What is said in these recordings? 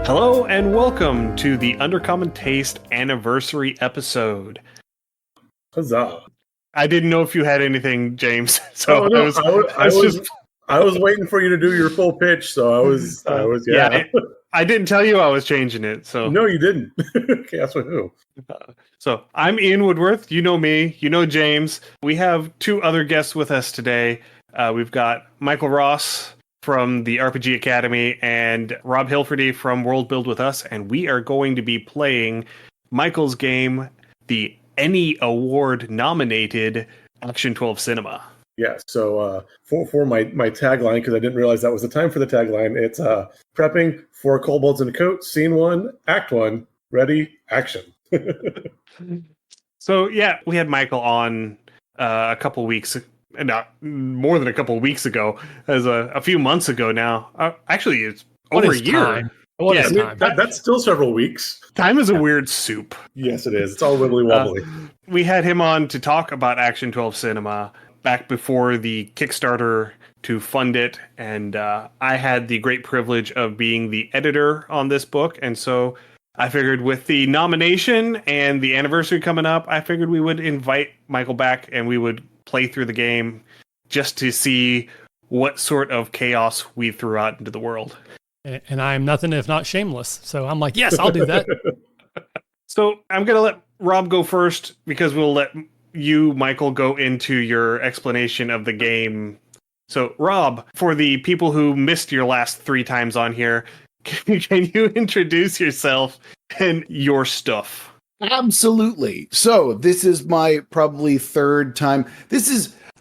Hello and welcome to the Undercommon Taste anniversary episode. Huzzah! I didn't know if you had anything, James. So I was waiting for you to do your full pitch. So I was. I didn't tell you I was changing it. So no, you didn't. Okay, that's with who? So I'm Ian Woodworth. You know me. You know James. We have two other guests with us today. We've got Michael Ross from the RPG Academy and Rob Hilferty from Worldbuild With Us, and we are going to be playing Michael's game, the Ennie Award nominated Action 12 Cinema. Yeah, so for my tagline, because I didn't realize that was the time for the tagline, it's prepping for Kobolds in a Coat, Scene 1, Act 1, ready, action. So yeah, we had Michael on a couple weeks, not more than a couple of weeks ago, as a few months ago now. Actually, it's over a year. That's still several weeks. Time is a weird soup. Yes, it is. It's all wibbly wobbly. We had him on to talk about Action 12 Cinema back before the Kickstarter to fund it, and I had the great privilege of being the editor on this book, and so I figured with the nomination and the anniversary coming up, I figured we would invite Michael back and we would play through the game just to see what sort of chaos we threw out into the world. And I'm nothing if not shameless. So I'm like, yes, I'll do that. So I'm going to let Rob go first because we'll let you, Michael, go into your explanation of the game. So Rob, for the people who missed your last 3 times on here, can you introduce yourself and your stuff? Absolutely. So this is my probably 3rd time.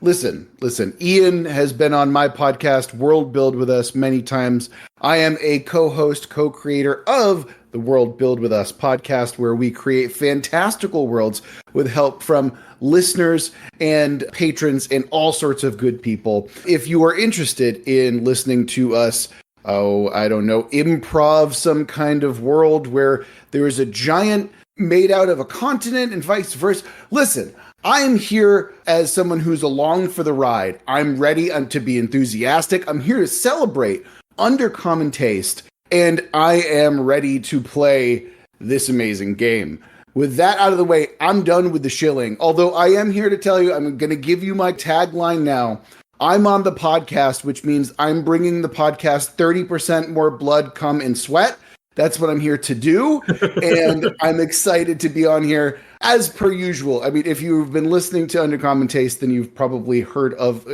Listen, Ian has been on my podcast, Worldbuild With Us, many times. I am a co-host, co-creator of the Worldbuild With Us podcast, where we create fantastical worlds with help from listeners and patrons and all sorts of good people. If you are interested in listening to us, improv some kind of world where there is a giant made out of a continent and vice versa. Listen, I am here as someone who's along for the ride. I'm ready to be enthusiastic. I'm here to celebrate Undercommon Taste, and I am ready to play this amazing game. With that out of the way, I'm done with the shilling. Although I am here to tell you, I'm going to give you my tagline now. I'm on the podcast, which means I'm bringing the podcast 30% more blood, cum, and sweat. That's what I'm here to do, and I'm excited to be on here as per usual. I mean, if you've been listening to Undercommon Taste, then you've probably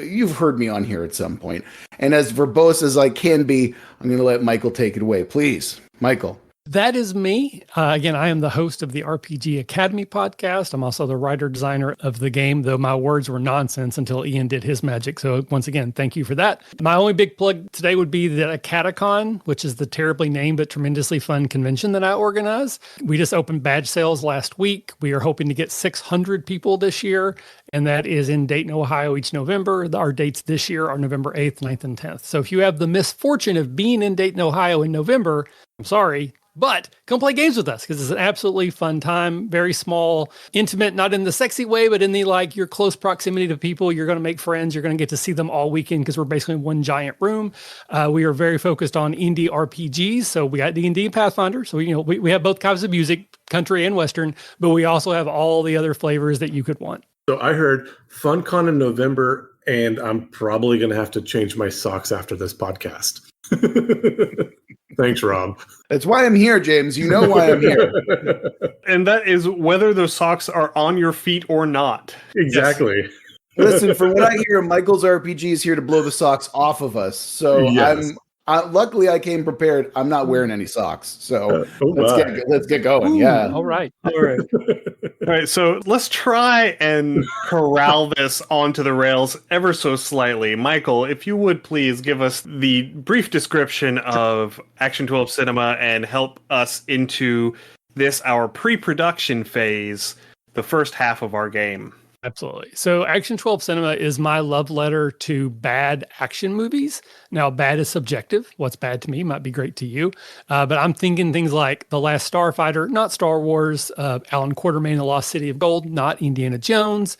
you've heard me on here at some point. And as verbose as I can be, I'm going to let Michael take it away. Please, Michael. That is me. Again, I am the host of the RPG Academy podcast. I'm also the writer-designer of the game, though my words were nonsense until Ian did his magic. So once again, thank you for that. My only big plug today would be the Acadicon, which is the terribly named but tremendously fun convention that I organize. We just opened badge sales last week. We are hoping to get 600 people this year, and that is in Dayton, Ohio each November. Our dates this year are November 8th, 9th, and 10th. So if you have the misfortune of being in Dayton, Ohio in November, I'm sorry, but come play games with us because it's an absolutely fun time. Very small, intimate, not in the sexy way, but in the your close proximity to people. You're going to make friends. You're going to get to see them all weekend because we're basically in one giant room. We are very focused on indie RPGs. So we got D&D and Pathfinder. So we have both kinds of music, country and Western, but we also have all the other flavors that you could want. So I heard FunCon in November, and I'm probably going to have to change my socks after this podcast. Thanks, Rob. That's why I'm here, James. You know why I'm here. And that is whether those socks are on your feet or not. Exactly. Yes. Listen, from what I hear, Michael's RPG is here to blow the socks off of us. So yes. Luckily I came prepared. I'm not wearing any socks. So let's get going. Ooh, yeah. All right. All right. So let's try and corral this onto the rails ever so slightly. Michael, if you would please give us the brief description of Action 12 Cinema and help us into this, our pre-production phase, the first half of our game. Absolutely. So Action 12 Cinema is my love letter to bad action movies. Now, bad is subjective. What's bad to me might be great to you. But I'm thinking things like The Last Starfighter, not Star Wars, Alan Quatermain, The Lost City of Gold, not Indiana Jones.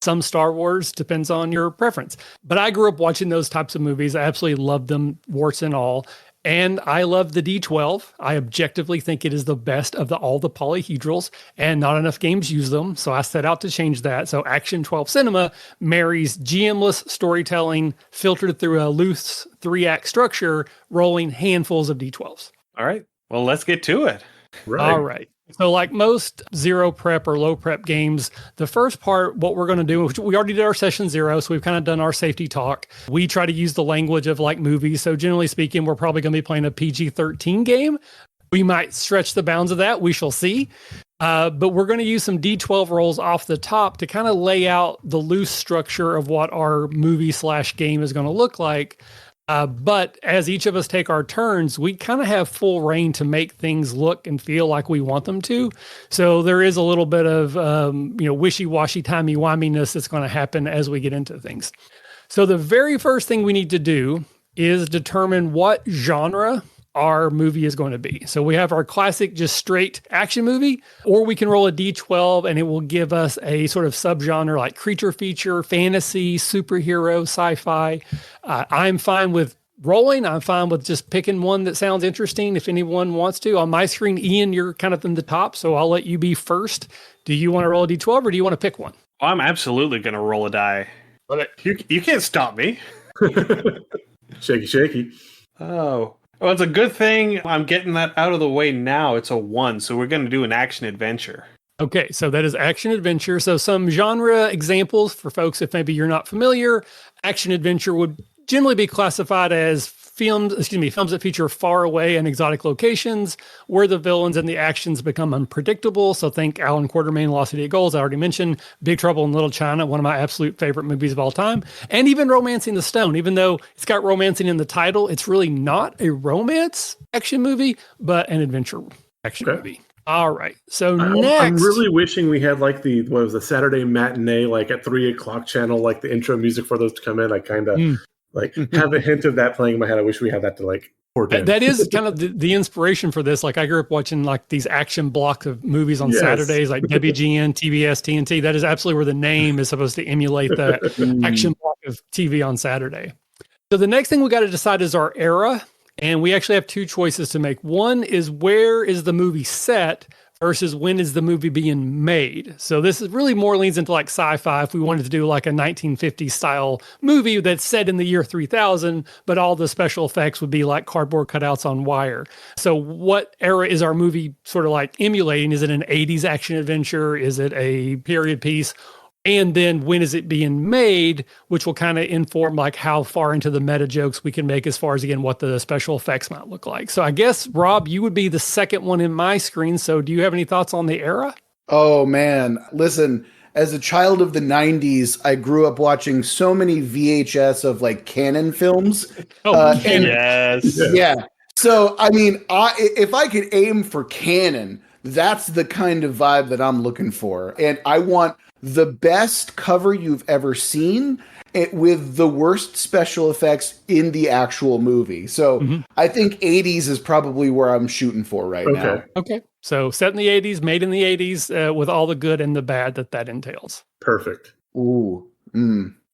Some Star Wars, depends on your preference. But I grew up watching those types of movies. I absolutely loved them, warts and all. And I love the D12. I objectively think it is the best of all the polyhedrals, and not enough games use them. So I set out to change that. So Action 12 Cinema marries GM-less storytelling filtered through a loose 3-act structure, rolling handfuls of D12s. All right. Well, let's get to it. Right. All right. So like most zero prep or low prep games, the first part, what we're going to do, which we already did our session 0, so we've kind of done our safety talk. We try to use the language of like movies. So generally speaking, we're probably going to be playing a PG-13 game. We might stretch the bounds of that. We shall see. But we're going to use some D12 rolls off the top to kind of lay out the loose structure of what our movie/game is going to look like. But as each of us take our turns, we kind of have full reign to make things look and feel like we want them to. So there is a little bit of, wishy-washy, timey-wiminess that's going to happen as we get into things. So the very first thing we need to do is determine what genre our movie is going to be. So we have our classic, just straight action movie, or we can roll a D12 and it will give us a sort of subgenre like creature feature, fantasy, superhero, sci-fi. I'm fine with rolling. I'm fine with just picking one that sounds interesting if anyone wants to. On my screen, Ian, you're kind of in the top, so I'll let you be first. Do you want to roll a D12 or do you want to pick one? I'm absolutely going to roll a die. You can't stop me. Shaky. Oh. Well, it's a good thing I'm getting that out of the way now. It's a 1, so we're going to do an action adventure. Okay, so that is action adventure. So some genre examples for folks, if maybe you're not familiar, action adventure would generally be classified as films that feature far away and exotic locations where the villains and the actions become unpredictable. So think Alan Quartermain, Lost City of Gold, I already mentioned, Big Trouble in Little China, one of my absolute favorite movies of all time, and even Romancing the Stone. Even though it's got romancing in the title, it's really not a romance action movie, but an adventure action movie. All right. So next, I'm really wishing we had like the Saturday matinee, like at 3:00 channel, like the intro music for those to come in. I kind of have a hint of that playing in my head. I wish we had that to like. That is kind of the inspiration for this. Like I grew up watching like these action blocks of movies on Saturdays, like WGN, TBS, TNT. That is absolutely where the name is supposed to emulate the action block of TV on Saturday. So the next thing we got to decide is our era. And we actually have 2 choices to make. One is where is the movie set versus when is the movie being made. So this is really more leans into like sci-fi if we wanted to do like a 1950s style movie that's set in the year 3000, but all the special effects would be like cardboard cutouts on wire. So what era is our movie sort of like emulating? Is it an 80s action adventure? Is it a period piece? And then when is it being made, which will kind of inform like how far into the meta jokes we can make as far as, again, what the special effects might look like. So I guess, Rob, you would be the second one in my screen. So do you have any thoughts on the era? Oh, man. Listen, as a child of the 90s, I grew up watching so many VHS of like Canon films. Yes. Yeah. So, I mean, if I could aim for Canon, that's the kind of vibe that I'm looking for. And I want the best cover you've ever seen with the worst special effects in the actual movie. So I think 80s is probably where I'm shooting for right now. Okay. So set in the 80s, made in the 80s, with all the good and the bad that entails. Perfect. Ooh.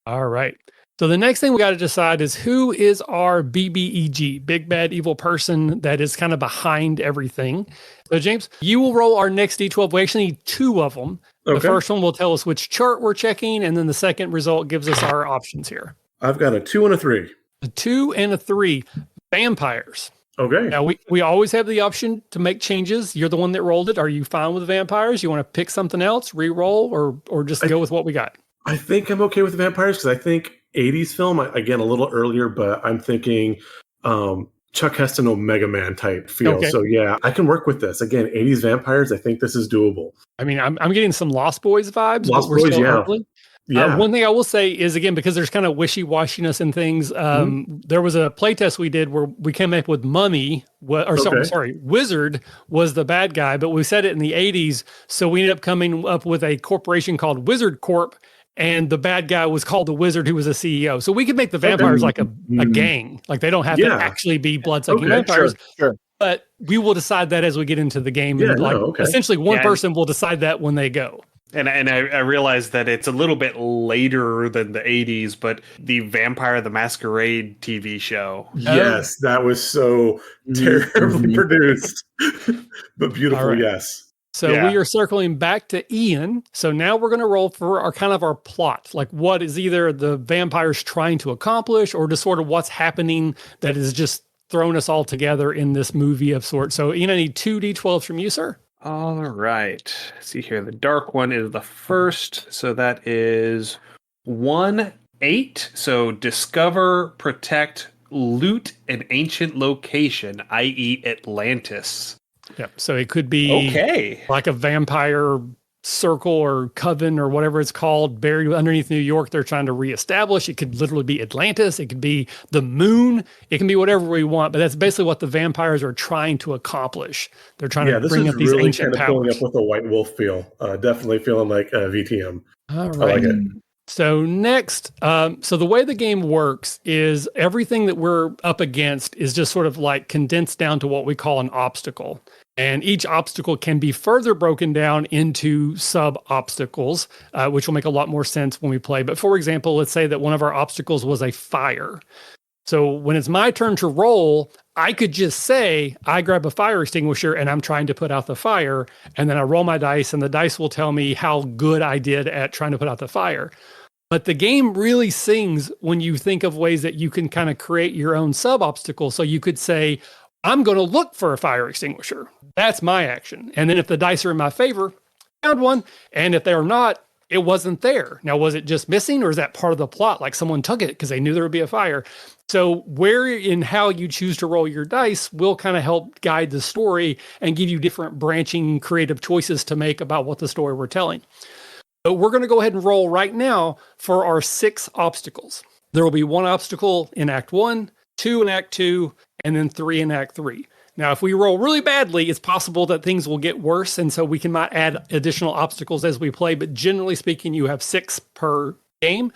All right. So the next thing we got to decide is who is our BBEG, big bad evil person that is kind of behind everything. So James, you will roll our next D12. We actually need 2 of them. The first one will tell us which chart we're checking, and then the second result gives us our options here. I've got a 2 and a 3. A 2 and a 3. Vampires. Okay. Now, we always have the option to make changes. You're the one that rolled it. Are you fine with vampires? You want to pick something else, re-roll, or just go with what we got? I think I'm okay with the vampires because I think 80s film, again, a little earlier, but I'm thinking Chuck Heston Omega Man type feel. Okay. So yeah, I can work with this. Again, 80s vampires, I think this is doable. I mean, I'm getting some Lost Boys vibes. Lost Boys, yeah. Yeah. One thing I will say is, again, because there's kind of wishy-washiness in things, there was a playtest we did where we came up with Mummy, Wizard was the bad guy, but we said it in the 80s, so we ended up coming up with a corporation called Wizard Corp, and the bad guy was called the Wizard, who was a CEO. So we could make the vampires like a gang. Like they don't have to actually be blood-sucking vampires. Sure. But we will decide that as we get into the game. Yeah, and essentially one person will decide that when they go. And I realize that it's a little bit later than the 80s, but the Vampire the Masquerade TV show. Yes, that was so terribly produced, but beautiful, right. yes. So we are circling back to Ian. So now we're going to roll for our plot. Like what is either the vampires trying to accomplish or just sort of what's happening that is just thrown us all together in this movie of sorts. So Ian, I need 2 D12s from you, sir. All right. Let's see here. The dark one is the first. So that is 1, 8. So discover, protect, loot an ancient location, i.e. Atlantis. Yeah. So it could be like a vampire circle or coven or whatever it's called buried underneath New York they're trying to reestablish. It could literally be Atlantis. It could be the moon. It can be whatever we want, but that's basically what the vampires are trying to accomplish. They're trying to bring up these ancient powers. Pulling up with a White Wolf feel. Definitely feeling like VTM. All right. I like it. So next, so the way the game works is everything that we're up against is just sort of like condensed down to what we call an obstacle. And each obstacle can be further broken down into sub-obstacles, which will make a lot more sense when we play. But for example, let's say that one of our obstacles was a fire. So when it's my turn to roll, I could just say, I grab a fire extinguisher and I'm trying to put out the fire. And then I roll my dice and the dice will tell me how good I did at trying to put out the fire. But the game really sings when you think of ways that you can kind of create your own sub-obstacle. So you could say, I'm going to look for a fire extinguisher. That's my action. And then if the dice are in my favor, found one. And if they're not, it wasn't there. Now, was it just missing or is that part of the plot? Like someone took it because they knew there would be a fire. So where in how you choose to roll your dice will kind of help guide the story and give you different branching creative choices to make about what the story we're telling. So we're going to go ahead and roll right now for our 6 obstacles. There will be 1 obstacle in Act 1, 2 in Act 2, and then 3 in Act 3. Now, if we roll really badly, it's possible that things will get worse, and so we might add additional obstacles as we play, but generally speaking, you have 6 per game.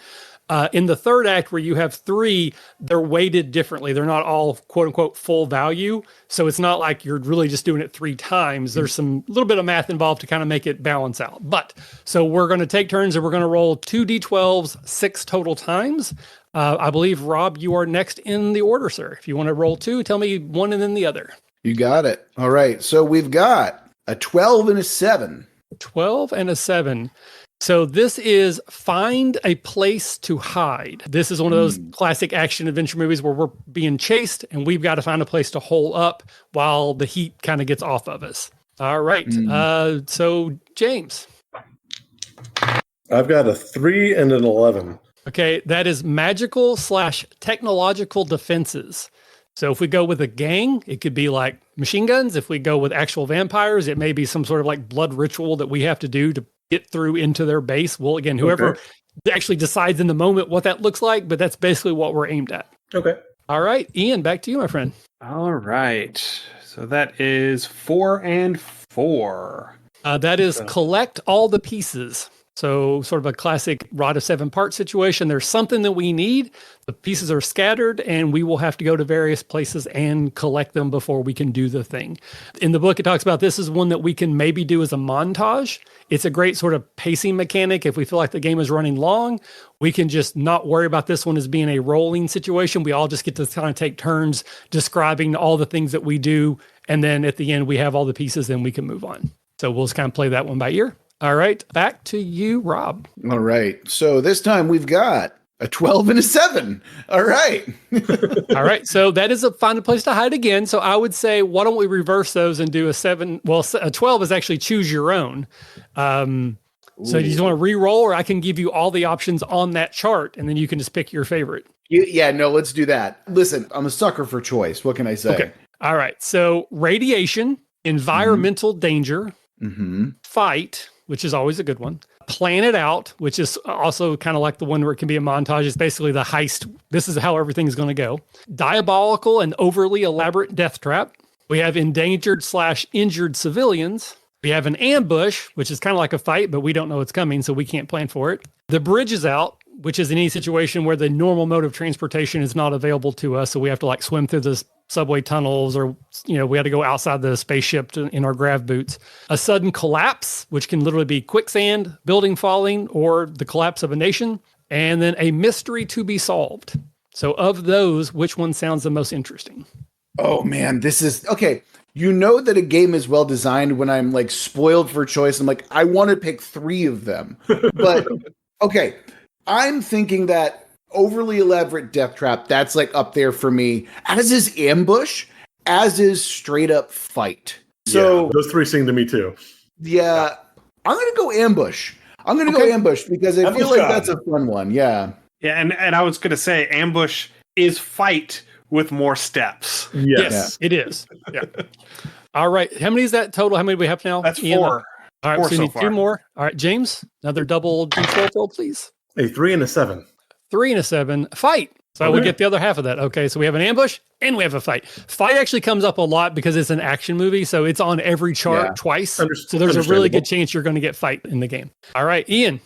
In the third act, where you have 3, they're weighted differently. They're not all quote-unquote full value, so it's not like you're really just doing it 3 times. There's some little bit of math involved to kind of make it balance out. But, so we're going to take turns, and we're going to roll 2 D12s 6 total times. I believe, Rob, you are next in the order, sir. If you want to roll 2, tell me 1 and then the other. You got it. All right. So we've got a 12 and a 7. 12 and a 7. So this is find a place to hide. This is one of those classic action adventure movies where we're being chased and we've got to find a place to hole up while the heat kind of gets off of us. All right. So James. I've got a 3 and an 11. Okay, that is magical/technological defenses. So if we go with a gang, it could be like machine guns. If we go with actual vampires, it may be some sort of like blood ritual that we have to do to get through into their base. Well, again, whoever actually decides in the moment what that looks like, but that's basically what we're aimed at. Okay. All right, Ian, back to you, my friend. All right. So that is 4 and 4. That is collect all the pieces. So sort of a classic rod of 7 part situation. There's something that we need. The pieces are scattered and we will have to go to various places and collect them before we can do the thing. In the book, it talks about this is one that we can maybe do as a montage. It's a great sort of pacing mechanic. If we feel like the game is running long, we can just not worry about this one as being a rolling situation. We all just get to kind of take turns describing all the things that we do. And then at the end, we have all the pieces and we can move on. So we'll just kind of play that one by ear. All right, back to you, Rob. All right. So this time we've got a 12 and a 7. All right. All right. So that is find a place to hide again. So I would say, why don't we reverse those and do a 7? Well, a 12 is actually choose your own. So you just want to re-roll, or I can give you all the options on that chart, and then you can just pick your favorite. No, let's do that. Listen, I'm a sucker for choice. What can I say? Okay. All right. So radiation, environmental danger, fight, which is always a good one. Plan it out, which is also kind of like the one where it can be a montage. It's basically the heist. This is how everything's going to go. Diabolical and overly elaborate death trap. We have endangered/injured civilians. We have an ambush, which is kind of like a fight, but we don't know it's coming, so we can't plan for it. The bridge is out, which is any situation where the normal mode of transportation is not available to us, so we have to like swim through this subway tunnels, or, we had to go outside the spaceship in our grav boots. A sudden collapse, which can literally be quicksand, building falling, or the collapse of a nation. And then a mystery to be solved. So of those, which one sounds the most interesting? Oh man, this is okay. You know that a game is well designed when I'm like spoiled for choice. I'm like, I want to pick 3 of them. But okay, I'm thinking that overly elaborate death trap, that's like up there for me, as is ambush, as is straight up fight. So those 3 sing to me too. Yeah, I'm gonna go ambush. I'm gonna go ambush because I feel like that's a fun one. Yeah. Yeah, and I was gonna say ambush is fight with more steps. Yes, it is. Yeah. All right. How many is that total? How many do we have now? That's Ian? 4. All right, 4 so we so need far. 2 more. All right, James, another double D12 roll, please. A 3 and a 7. 3 and a 7. Fight. So we get the other half of that. Okay, so we have an ambush and we have a fight. Fight actually comes up a lot because it's an action movie, so it's on every chart twice. So there's a really good chance you're going to get fight in the game. All right, Ian.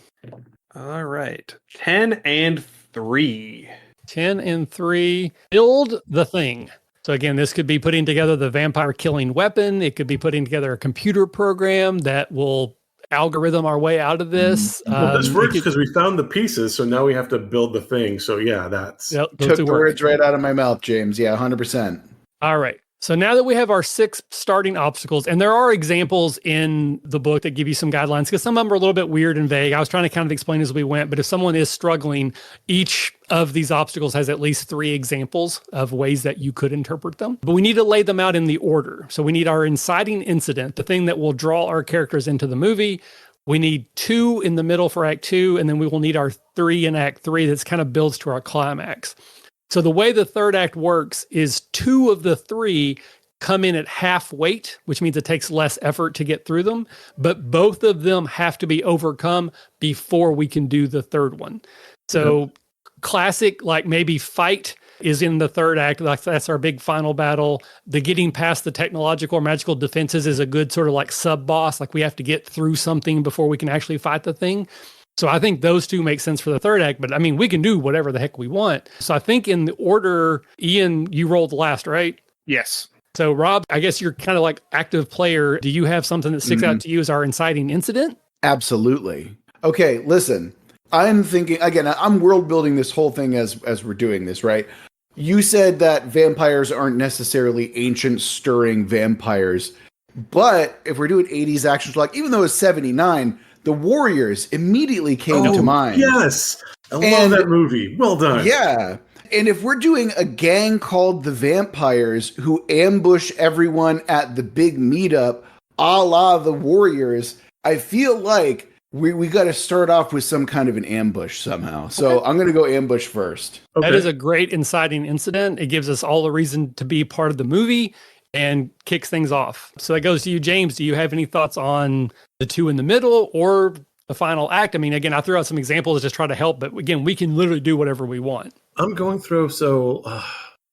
All right. 10 and 3. 10 and 3. Build the thing. So again, this could be putting together the vampire killing weapon. It could be putting together a computer program that will algorithm our way out of this. Well, this works because we found the pieces, so now we have to build the thing. So yeah, that's took the words right out of my mouth, James. Yeah, 100%. All right. So now that we have our 6 starting obstacles, and there are examples in the book that give you some guidelines, because some of them are a little bit weird and vague. I was trying to kind of explain as we went, but if someone is struggling, each of these obstacles has at least 3 examples of ways that you could interpret them. But we need to lay them out in the order. So we need our inciting incident, the thing that will draw our characters into the movie. We need 2 in the middle for Act 2, and then we will need our 3 in Act 3 that's kind of builds to our climax. So the way the third act works is 2 of the 3 come in at half weight, which means it takes less effort to get through them, but both of them have to be overcome before we can do the third one. So classic, like maybe fight is in the third act. Like that's our big final battle. The getting past the technological or magical defenses is a good sort of like sub boss. Like we have to get through something before we can actually fight the thing. So I think those 2 make sense for the third act, but I mean, we can do whatever the heck we want. So I think in the order, Ian, you rolled last, right? Yes. So Rob, I guess you're kind of like active player. Do you have something that sticks out to you as our inciting incident? Absolutely. Okay, listen, I'm thinking, again, I'm world building this whole thing as we're doing this, right? You said that vampires aren't necessarily ancient stirring vampires, but if we're doing 80s action, like even though it's 79, the Warriors immediately came to mind. Yes. I love that movie. Well done. Yeah. And if we're doing a gang called the Vampires who ambush everyone at the big meetup, a la the Warriors, I feel like we got to start off with some kind of an ambush somehow. So I'm going to go ambush first. Okay. That is a great inciting incident. It gives us all the reason to be part of the movie and kicks things off. So that goes to you, James. Do you have any thoughts on the 2 in the middle or the final act? I mean, again, I threw out some examples to just try to help, but again, we can literally do whatever we want. I'm going through, trying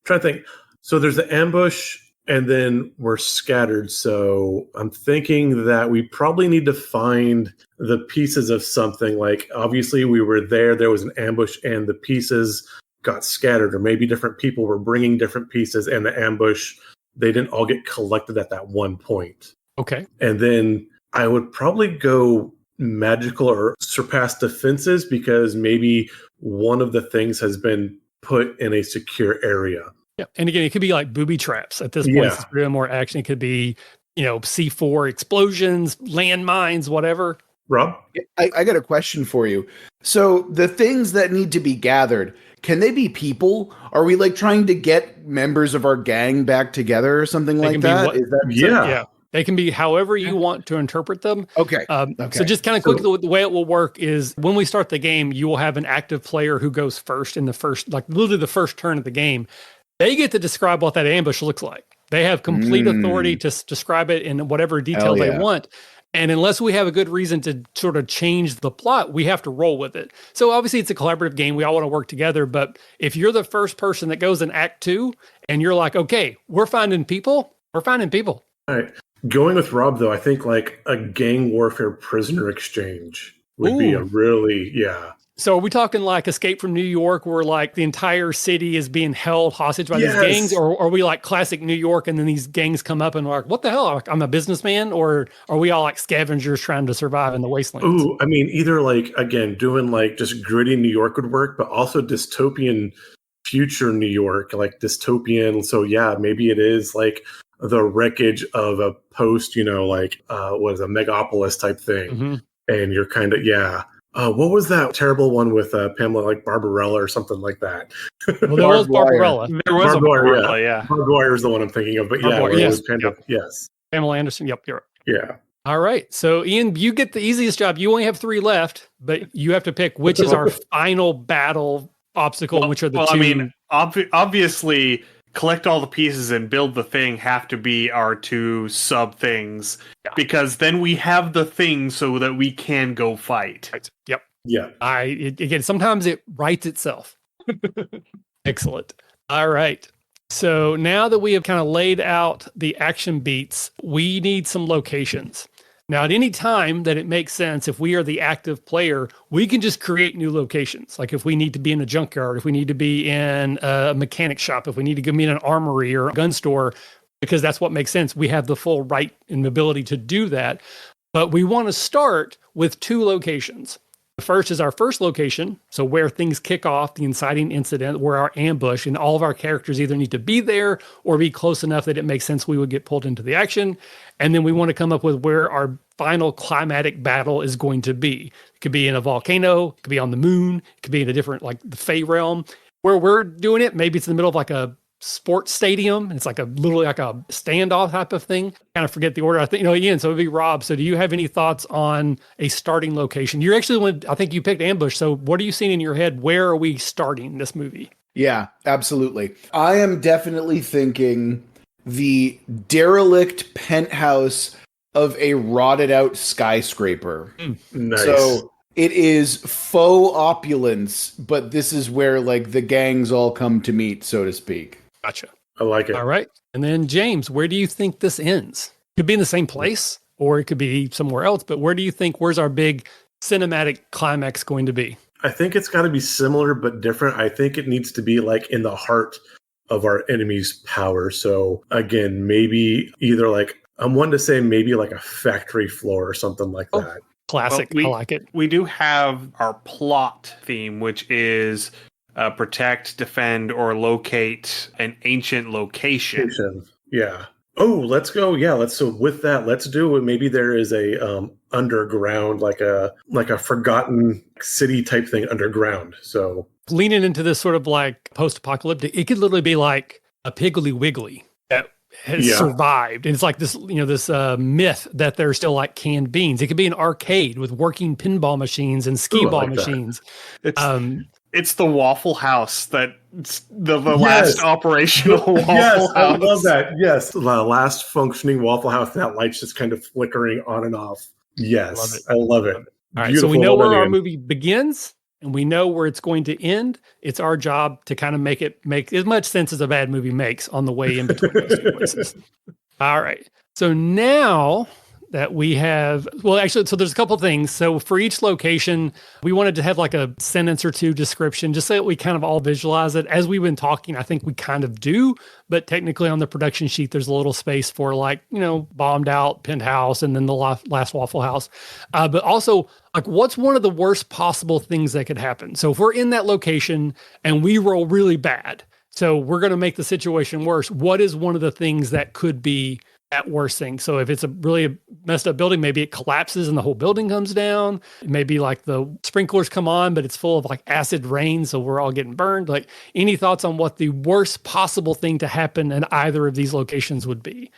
to think. So there's the ambush and then we're scattered. So I'm thinking that we probably need to find the pieces of something. Like obviously we were there was an ambush and the pieces got scattered, or maybe different people were bringing different pieces and the ambush, they didn't all get collected at that one point. Okay. And then I would probably go magical or surpass defenses because maybe one of the things has been put in a secure area. Yeah. And again, it could be like booby traps at this point. It's really more action. It could be, C4 explosions, landmines, whatever. Rob? I got a question for you. So the things that need to be gathered, can they be people? Are we like trying to get members of our gang back together or something like that? Yeah. They can be however you want to interpret them. Okay. So just kind of quickly, the way it will work is when we start the game, you will have an active player who goes first in the first, like literally the first turn of the game. They get to describe what that ambush looks like. They have complete authority to describe it in whatever detail they want. And unless we have a good reason to sort of change the plot, we have to roll with it. So obviously it's a collaborative game. We all want to work together. But if you're the first person that goes in Act 2 and you're like, okay, we're finding people. All right. Going with Rob, though, I think like a gang warfare prisoner exchange would be a really, So are we talking like Escape from New York, where like the entire city is being held hostage by these gangs, or are we like classic New York and then these gangs come up and we're like, what the hell? I'm a businessman, or are we all like scavengers trying to survive in the wastelands? Ooh, I mean, either like, again, doing like just gritty New York would work, but also dystopian future New York, like dystopian. So yeah, maybe it is like the wreckage of a post, like what is a megapolis type thing. Mm-hmm. And you're kind of, what was that terrible one with Pamela, like Barbarella or something like that? Well, there was Barbarella. There was a Barbarella, yeah. Barbarella is the one I'm thinking of, but yeah, it was kind of, yes. Pamela Anderson, yep, you're right. Yeah. All right. So, Ian, you get the easiest job. You only have 3 left, but you have to pick which is our final battle obstacle and which are the two. I mean, obviously, collect all the pieces and build the thing have to be our 2 sub things, because then we have the thing so that we can go fight. Right. Yep. Yeah. Again, sometimes it writes itself. Excellent. All right. So now that we have kind of laid out the action beats, we need some locations. Now, at any time that it makes sense, if we are the active player, we can just create new locations. Like if we need to be in a junkyard, if we need to be in a mechanic shop, if we need to go meet an armory or a gun store, because that's what makes sense. We have the full right and ability to do that. But we want to start with 2 locations. The first is our first location, so where things kick off, the inciting incident, where our ambush, and all of our characters either need to be there or be close enough that it makes sense we would get pulled into the action. And then we want to come up with where our final climatic battle is going to be. It could be in a volcano, it could be on the moon, it could be in a different, like the Fey realm. Where we're doing it, maybe it's in the middle of like a sports stadium. It's like literally like a standoff type of thing. Kind of forget the order. I think, Ian, so it'd be Rob. So do you have any thoughts on a starting location? You're actually I think you picked ambush. So what are you seeing in your head? Where are we starting this movie? Yeah, absolutely. I am definitely thinking the derelict penthouse of a rotted out skyscraper. Nice. So it is faux opulence, but this is where like the gangs all come to meet, so to speak. Gotcha. I like it. All right. And then James, where do you think this ends? Could be in the same place or it could be somewhere else, but where's our big cinematic climax going to be? I think it's got to be similar but different. I think it needs to be like in the heart of our enemy's power. So again, maybe either like, I'm one to say maybe like a factory floor or something like that. Classic. Well, I like it. We do have our plot theme, which is protect, defend, or locate an ancient location. Yeah. Oh, let's go. Yeah. So with that, let's do it. Maybe there is a underground, like a forgotten city type thing underground. So leaning into this sort of like post-apocalyptic, it could literally be like a Piggly Wiggly that has survived. And it's like this, this myth that there's still like canned beans. It could be an arcade with working pinball machines and skee-ball machines. It's the Waffle House that's the last operational Waffle House. I love that. Yes, the last functioning Waffle House. That light's just kind of flickering on and off. Yes, I love it. All right, so we know where our movie begins and we know where it's going to end. It's our job to kind of make it make as much sense as a bad movie makes on the way in between those 2 places. All right. So now that we have, so there's a couple things. So for each location, we wanted to have like a sentence or 2 description, just so that we kind of all visualize it. As we've been talking, I think we kind of do, but technically on the production sheet, there's a little space for like, bombed out penthouse and then the last Waffle House. But also like what's one of the worst possible things that could happen? So if we're in that location and we roll really bad, so we're going to make the situation worse. What is one of the things that could be that worst thing? So if it's a really messed up building, maybe it collapses and the whole building comes down. Maybe like the sprinklers come on, but it's full of like acid rain, so we're all getting burned. Like, any thoughts on what the worst possible thing to happen in either of these locations would be?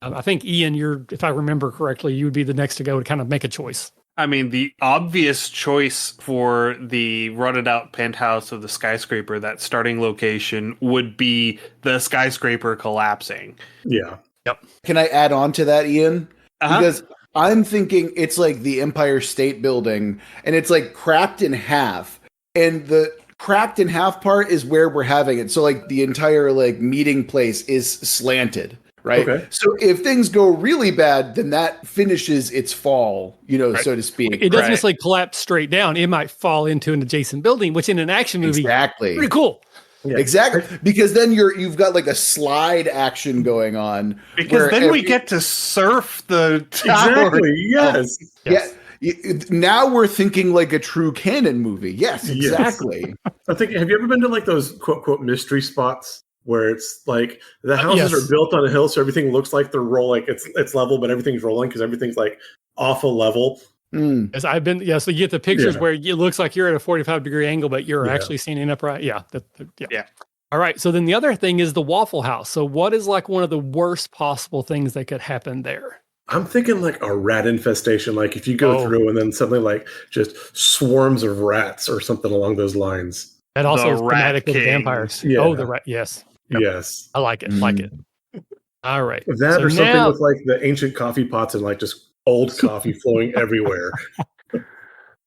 I think Ian, if I remember correctly, you would be the next to go to kind of make a choice. I mean, the obvious choice for the rutted out penthouse of the skyscraper, that starting location, would be the skyscraper collapsing. Yeah. Yep. Can I add on to that, Ian? Because I'm thinking it's like the Empire State Building and it's like cracked in half. And the cracked in half part is where we're having it. So like the entire like meeting place is slanted, right? Okay. So if things go really bad, then that finishes its fall, so to speak. It doesn't necessarily collapse straight down. It might fall into an adjacent building, which in an action movie, pretty cool. Yeah. Exactly, because then you've got like a slide action going on. Because then we get to surf the tower. Exactly. Yes. Yeah. Now we're thinking like a true canon movie. Yes, exactly. I think. Have you ever been to like those quote unquote mystery spots where it's like the houses are built on a hill, so everything looks like they're rolling. It's level, but everything's rolling because everything's like off a level. As I've been, so you get the pictures where it looks like you're at a 45-degree angle, but you're actually standing upright. Yeah. All right. So then the other thing is the Waffle House. So what is like one of the worst possible things that could happen there? I'm thinking like a rat infestation. Like if you go through and then suddenly like just swarms of rats or something along those lines. That also is thematic with vampires. Yeah. Oh, the rat. Yes. Yep. Yes. I like it. Like it. All right. That or something with like the ancient coffee pots and like just old coffee flowing everywhere.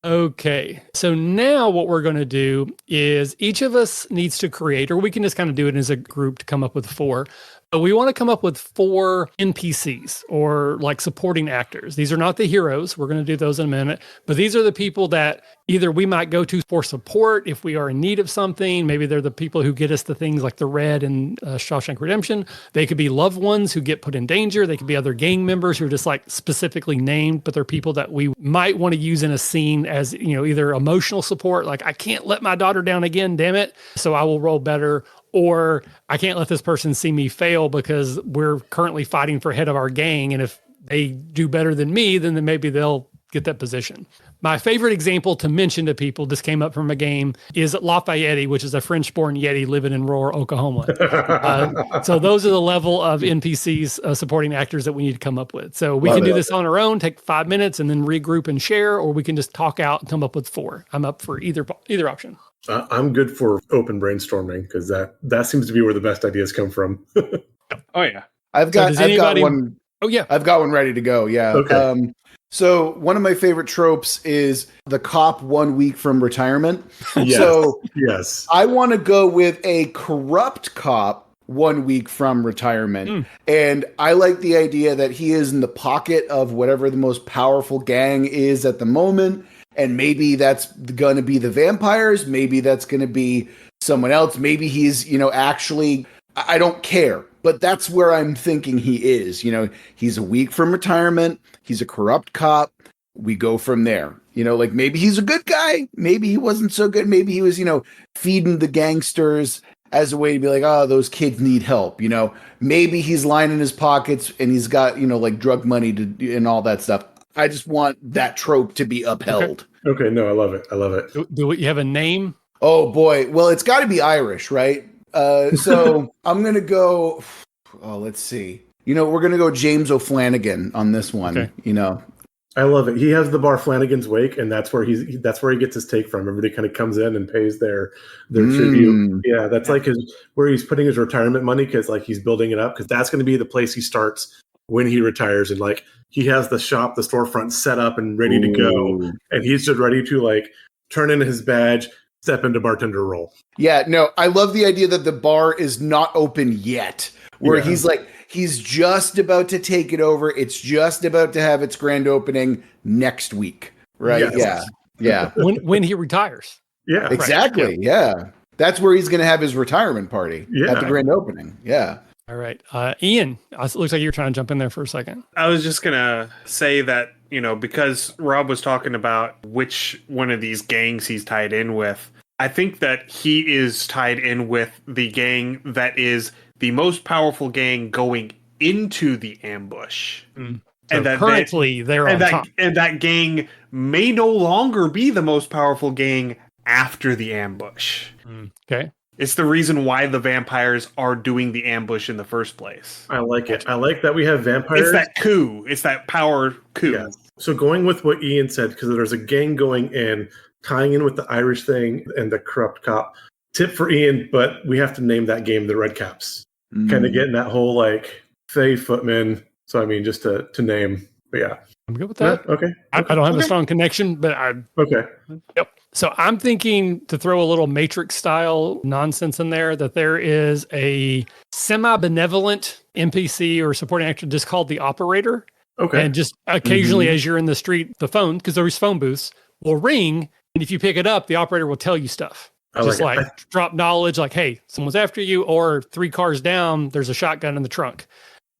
Okay. So now what we're going to do is each of us needs to create, or we can just kind of do it as a group to come up with 4. But we want to come up with 4 NPCs or like supporting actors. These are not the heroes. We're going to do those in a minute. But these are the people that either we might go to for support if we are in need of something. Maybe they're the people who get us the things like the Red and Shawshank Redemption. They could be loved ones who get put in danger. They could be other gang members who are just like specifically named, but they're people that we might want to use in a scene as, either emotional support, like I can't let my daughter down again, damn it, so I will roll better. Or I can't let this person see me fail because we're currently fighting for head of our gang. And if they do better than me, then maybe they'll get that position. My favorite example to mention to people, this came up from a game, is Lafayette, which is a French-born Yeti living in rural Oklahoma. So those are the level of NPCs, supporting actors that we need to come up with. So we can do this on our own, take 5 minutes, and then regroup and share, or we can just talk out and come up with 4. I'm up for either option. I'm good for open brainstorming because that seems to be where the best ideas come from. Oh yeah, I've got one. Oh yeah, I've got one ready to go. Yeah. Okay. So one of my favorite tropes is the cop 1 week from retirement. Yes. So yes, I want to go with a corrupt cop 1 week from retirement. And I like the idea that he is in the pocket of whatever the most powerful gang is at the moment. And maybe that's going to be the vampires. Maybe that's going to be someone else. Maybe he's, actually, I don't care. But that's where I'm thinking he is. He's a week from retirement. He's a corrupt cop. We go from there. Like maybe he's a good guy. Maybe he wasn't so good. Maybe he was, feeding the gangsters as a way to be like, oh, those kids need help. Maybe he's lining his pockets and he's got, like drug money and all that stuff. I just want that trope to be upheld. Okay. No, I love it. Do you have a name? Oh boy. Well, it's got to be Irish, right? So I'm going to go, let's see. We're going to go James O'Flanagan on this one, I love it. He has the bar Flanagan's Wake, and that's where he gets his take from. Everybody kind of comes in and pays their tribute. Yeah, that's like where he's putting his retirement money because like he's building it up because that's going to be the place he starts when he retires, and like he has the storefront set up and ready to go, and he's just ready to like turn in his badge, step into bartender role. Yeah, no, I love the idea that the bar is not open yet, where he's just about to take it over. It's just about to have its grand opening next week, right? Yes. Yeah. when he retires. Yeah, exactly. Right. Yeah, that's where he's going to have his retirement party at the grand opening. Yeah. All right. Ian, it looks like you're trying to jump in there for a second. I was just going to say that, because Rob was talking about which one of these gangs he's tied in with, I think that he is tied in with the gang that is the most powerful gang going into the ambush. So and that currently they're on top. And that gang may no longer be the most powerful gang after the ambush. Okay. It's the reason why the vampires are doing the ambush in the first place. I like it. I like that we have vampires. It's that coup. It's that power coup. Yeah. So going with what Ian said, because there's a gang going in, tying in with the Irish thing and the corrupt cop. Tip for Ian, but we have to name that game the Red Caps. Kind of getting that whole like Faye Footman. So I mean, just to name. But yeah. I'm good with that. Yeah, okay. I don't have a strong connection, but Okay. Yep. So I'm thinking to throw a little Matrix style nonsense in there, that there is a semi-benevolent NPC or supporting actor just called the operator. Okay. And just occasionally as you're in the street, the phone, because there's phone booths, will ring. And if you pick it up, the operator will tell you stuff. Just like drop knowledge, like, hey, someone's after you, or 3 cars down, there's a shotgun in the trunk.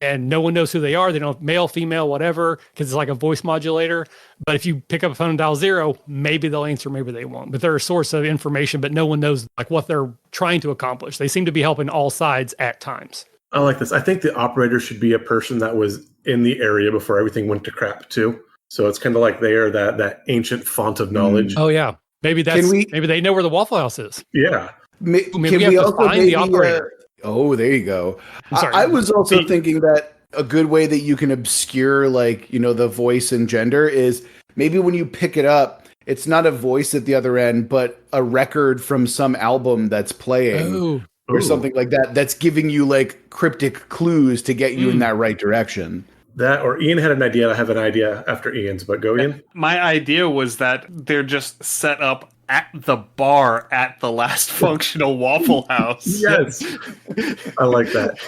And no one knows who they are. They don't, male, female, whatever, because it's like a voice modulator. But if you pick up a phone and dial 0, maybe they'll answer, maybe they won't. But they're a source of information, but no one knows like what they're trying to accomplish. They seem to be helping all sides at times. I like this. I think the operator should be a person that was in the area before everything went to crap too. So it's kind of like they are that ancient font of knowledge. Oh yeah, maybe maybe they know where the Waffle House is. Yeah. Maybe we have to find the operator. Oh, there you go. Sorry. I was also thinking that a good way that you can obscure, like, the voice and gender is maybe when you pick it up, it's not a voice at the other end, but a record from some album that's playing or something like that. That's giving you like cryptic clues to get you in that right direction. That, or Ian had an idea. I have an idea after Ian's, but go Ian. My idea was that they're just set up at the bar at the last functional Waffle House. Yes. I like that.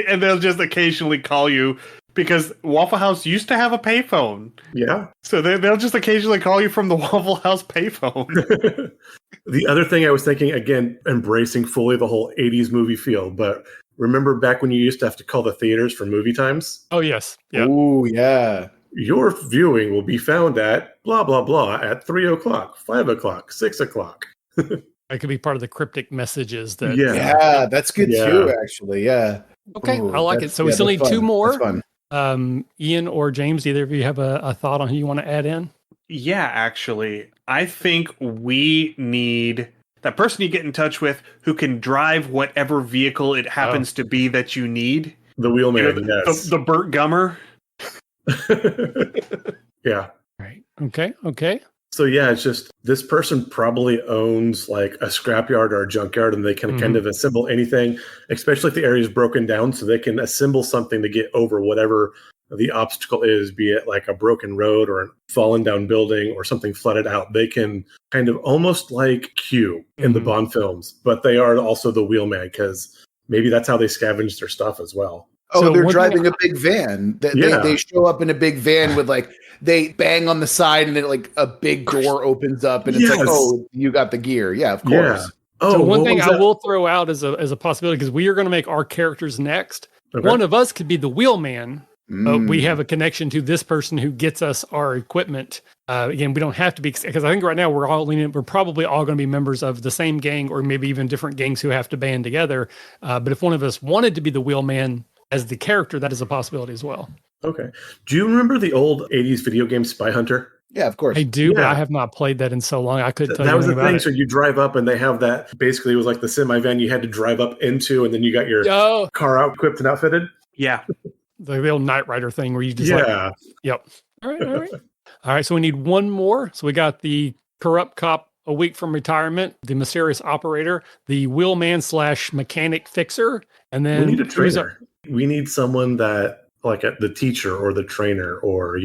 And they'll just occasionally call you because Waffle House used to have a payphone. Yeah. So they'll just occasionally call you from the Waffle House payphone. The other thing I was thinking, again, embracing fully the whole 80s movie feel, but remember back when you used to have to call the theaters for movie times? Oh, yes. Yeah. Oh, yeah. Your viewing will be found at blah, blah, blah at 3 o'clock, 5 o'clock, 6 o'clock. That could be part of the cryptic messages. That Yeah, that's good too, actually. Yeah. Okay, Ooh, I like it. So we still need fun. 2 more. That's fun. Ian or James, either of you have a thought on who you want to add in? Yeah, actually. I think we need that person you get in touch with who can drive whatever vehicle it happens to be that you need. The wheelman, yes. The Burt Gummer. Yeah. Right. Okay. So yeah, it's just this person probably owns like a scrapyard or a junkyard, and they can kind of assemble anything, especially if the area is broken down, so they can assemble something to get over whatever the obstacle is, be it like a broken road or a fallen down building or something flooded out. They can kind of almost like Q in the Bond films, but they are also the wheelman because maybe that's how they scavenge their stuff as well. Oh, So they're one driving thing- a big van. Yeah. They show up in a big van with like, they bang on the side and it like a big door opens up and it's like, Yes. oh, you got the gear. Yeah, of course. Yeah. Oh, So one what thing was I that? will throw out as a possibility, because we are going to make our characters next. Okay. One of us could be the wheelman. We have a connection to this person who gets us our equipment. Again, we don't have to be, because I think right now we're probably all going to be members of the same gang, or maybe even different gangs who have to band together. But if one of us wanted to be the wheelman as the character, that is a possibility as well. Okay. Do you remember the old 80s video game Spy Hunter? Yeah, of course. I do, but Yeah. I have not played that in so long. I couldn't tell That you was the anything thing. about So it. you drive up and they have that, basically it was like the semi-van you had to drive up into, and then you got your Oh, car out equipped and outfitted. Yeah. the old Knight Rider thing where you just Yep. All right. All right. So we need one more. So we got the corrupt cop a week from retirement, the mysterious operator, the wheelman / mechanic fixer, and then We need a who's trainer. We need someone that, like the teacher or the trainer or,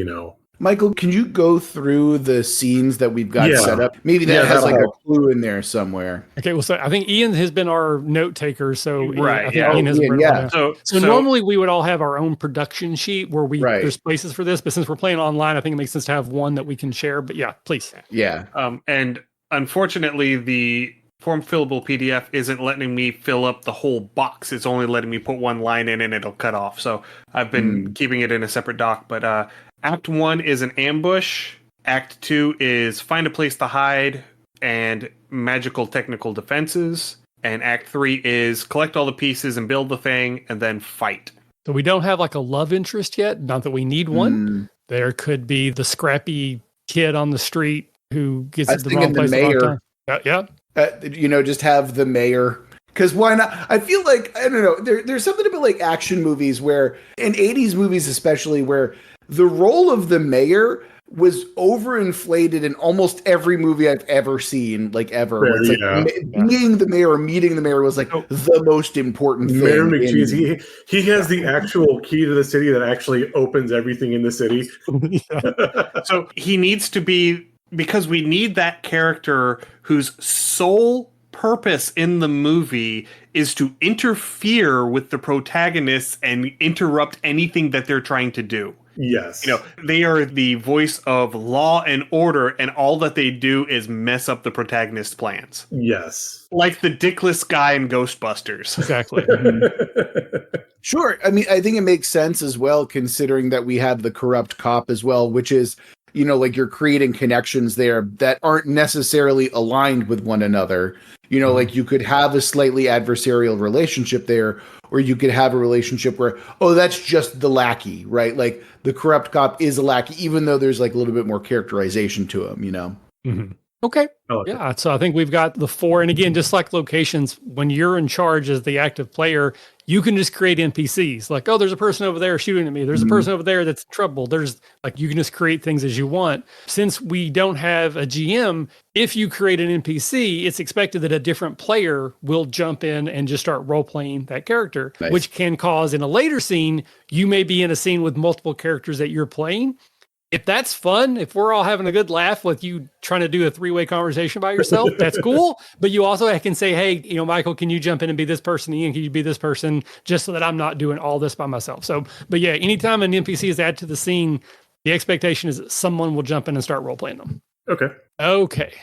Michael, can you go through the scenes that we've got Yeah. set up? Maybe that Yeah, has like that'll a clue in there somewhere. Okay, well, so I think Ian has been our note taker. So Right, I think yeah. Ian has Ian, written yeah. it down. So normally we would all have our own production sheet where Right. there's places for this, but since we're playing online, I think it makes sense to have one that we can share. But yeah, please. Yeah. And unfortunately, the form fillable PDF isn't letting me fill up the whole box. It's only letting me put one line in and it'll cut off. So I've been keeping it in a separate doc. But Act 1 is an ambush. Act 2 is find a place to hide and magical technical defenses. And Act 3 is collect all the pieces and build the thing and then fight. So we don't have like a love interest yet. Not that we need one. There could be the scrappy kid on the street who gets I at was the thinking wrong the place at the wrong mayor. time. Yeah. Just have the mayor. Because why not? I feel like, I don't know, there's something about like action movies where, in 80s movies especially, where the role of the mayor was overinflated in almost every movie I've ever seen, like ever. Where it's like being the mayor or meeting the mayor was like the most important thing. Mayor McCheese, he has the actual key to the city that actually opens everything in the city. So he needs to be because we need that character whose sole purpose in the movie is to interfere with the protagonists and interrupt anything that they're trying to do. Yes. They are the voice of law and order, and all that they do is mess up the protagonist's plans. Yes. Like the dickless guy in Ghostbusters. Exactly. Sure. I mean, I think it makes sense as well, considering that we have the corrupt cop as well, which is, like you're creating connections there that aren't necessarily aligned with one another. Like you could have a slightly adversarial relationship there, or you could have a relationship where, that's just the lackey, right? Like the corrupt cop is a lackey, even though there's like a little bit more characterization to him, Mm-hmm. Okay. Yeah. So I think we've got the 4. And again, just like locations, when you're in charge as the active player, you can just create NPCs. Like, there's a person over there shooting at me. There's a person over there that's in trouble. You can just create things as you want. Since we don't have a GM, if you create an NPC, it's expected that a different player will jump in and just start role-playing that character, Nice. Which can cause in a later scene, you may be in a scene with multiple characters that you're playing. If that's fun, if we're all having a good laugh with you trying to do a 3-way conversation by yourself, that's cool. But you also can say, hey, Michael, can you jump in and be this person? Ian, can you be this person? Just so that I'm not doing all this by myself. So, but yeah, anytime an NPC is added to the scene, the expectation is that someone will jump in and start role-playing them. Okay.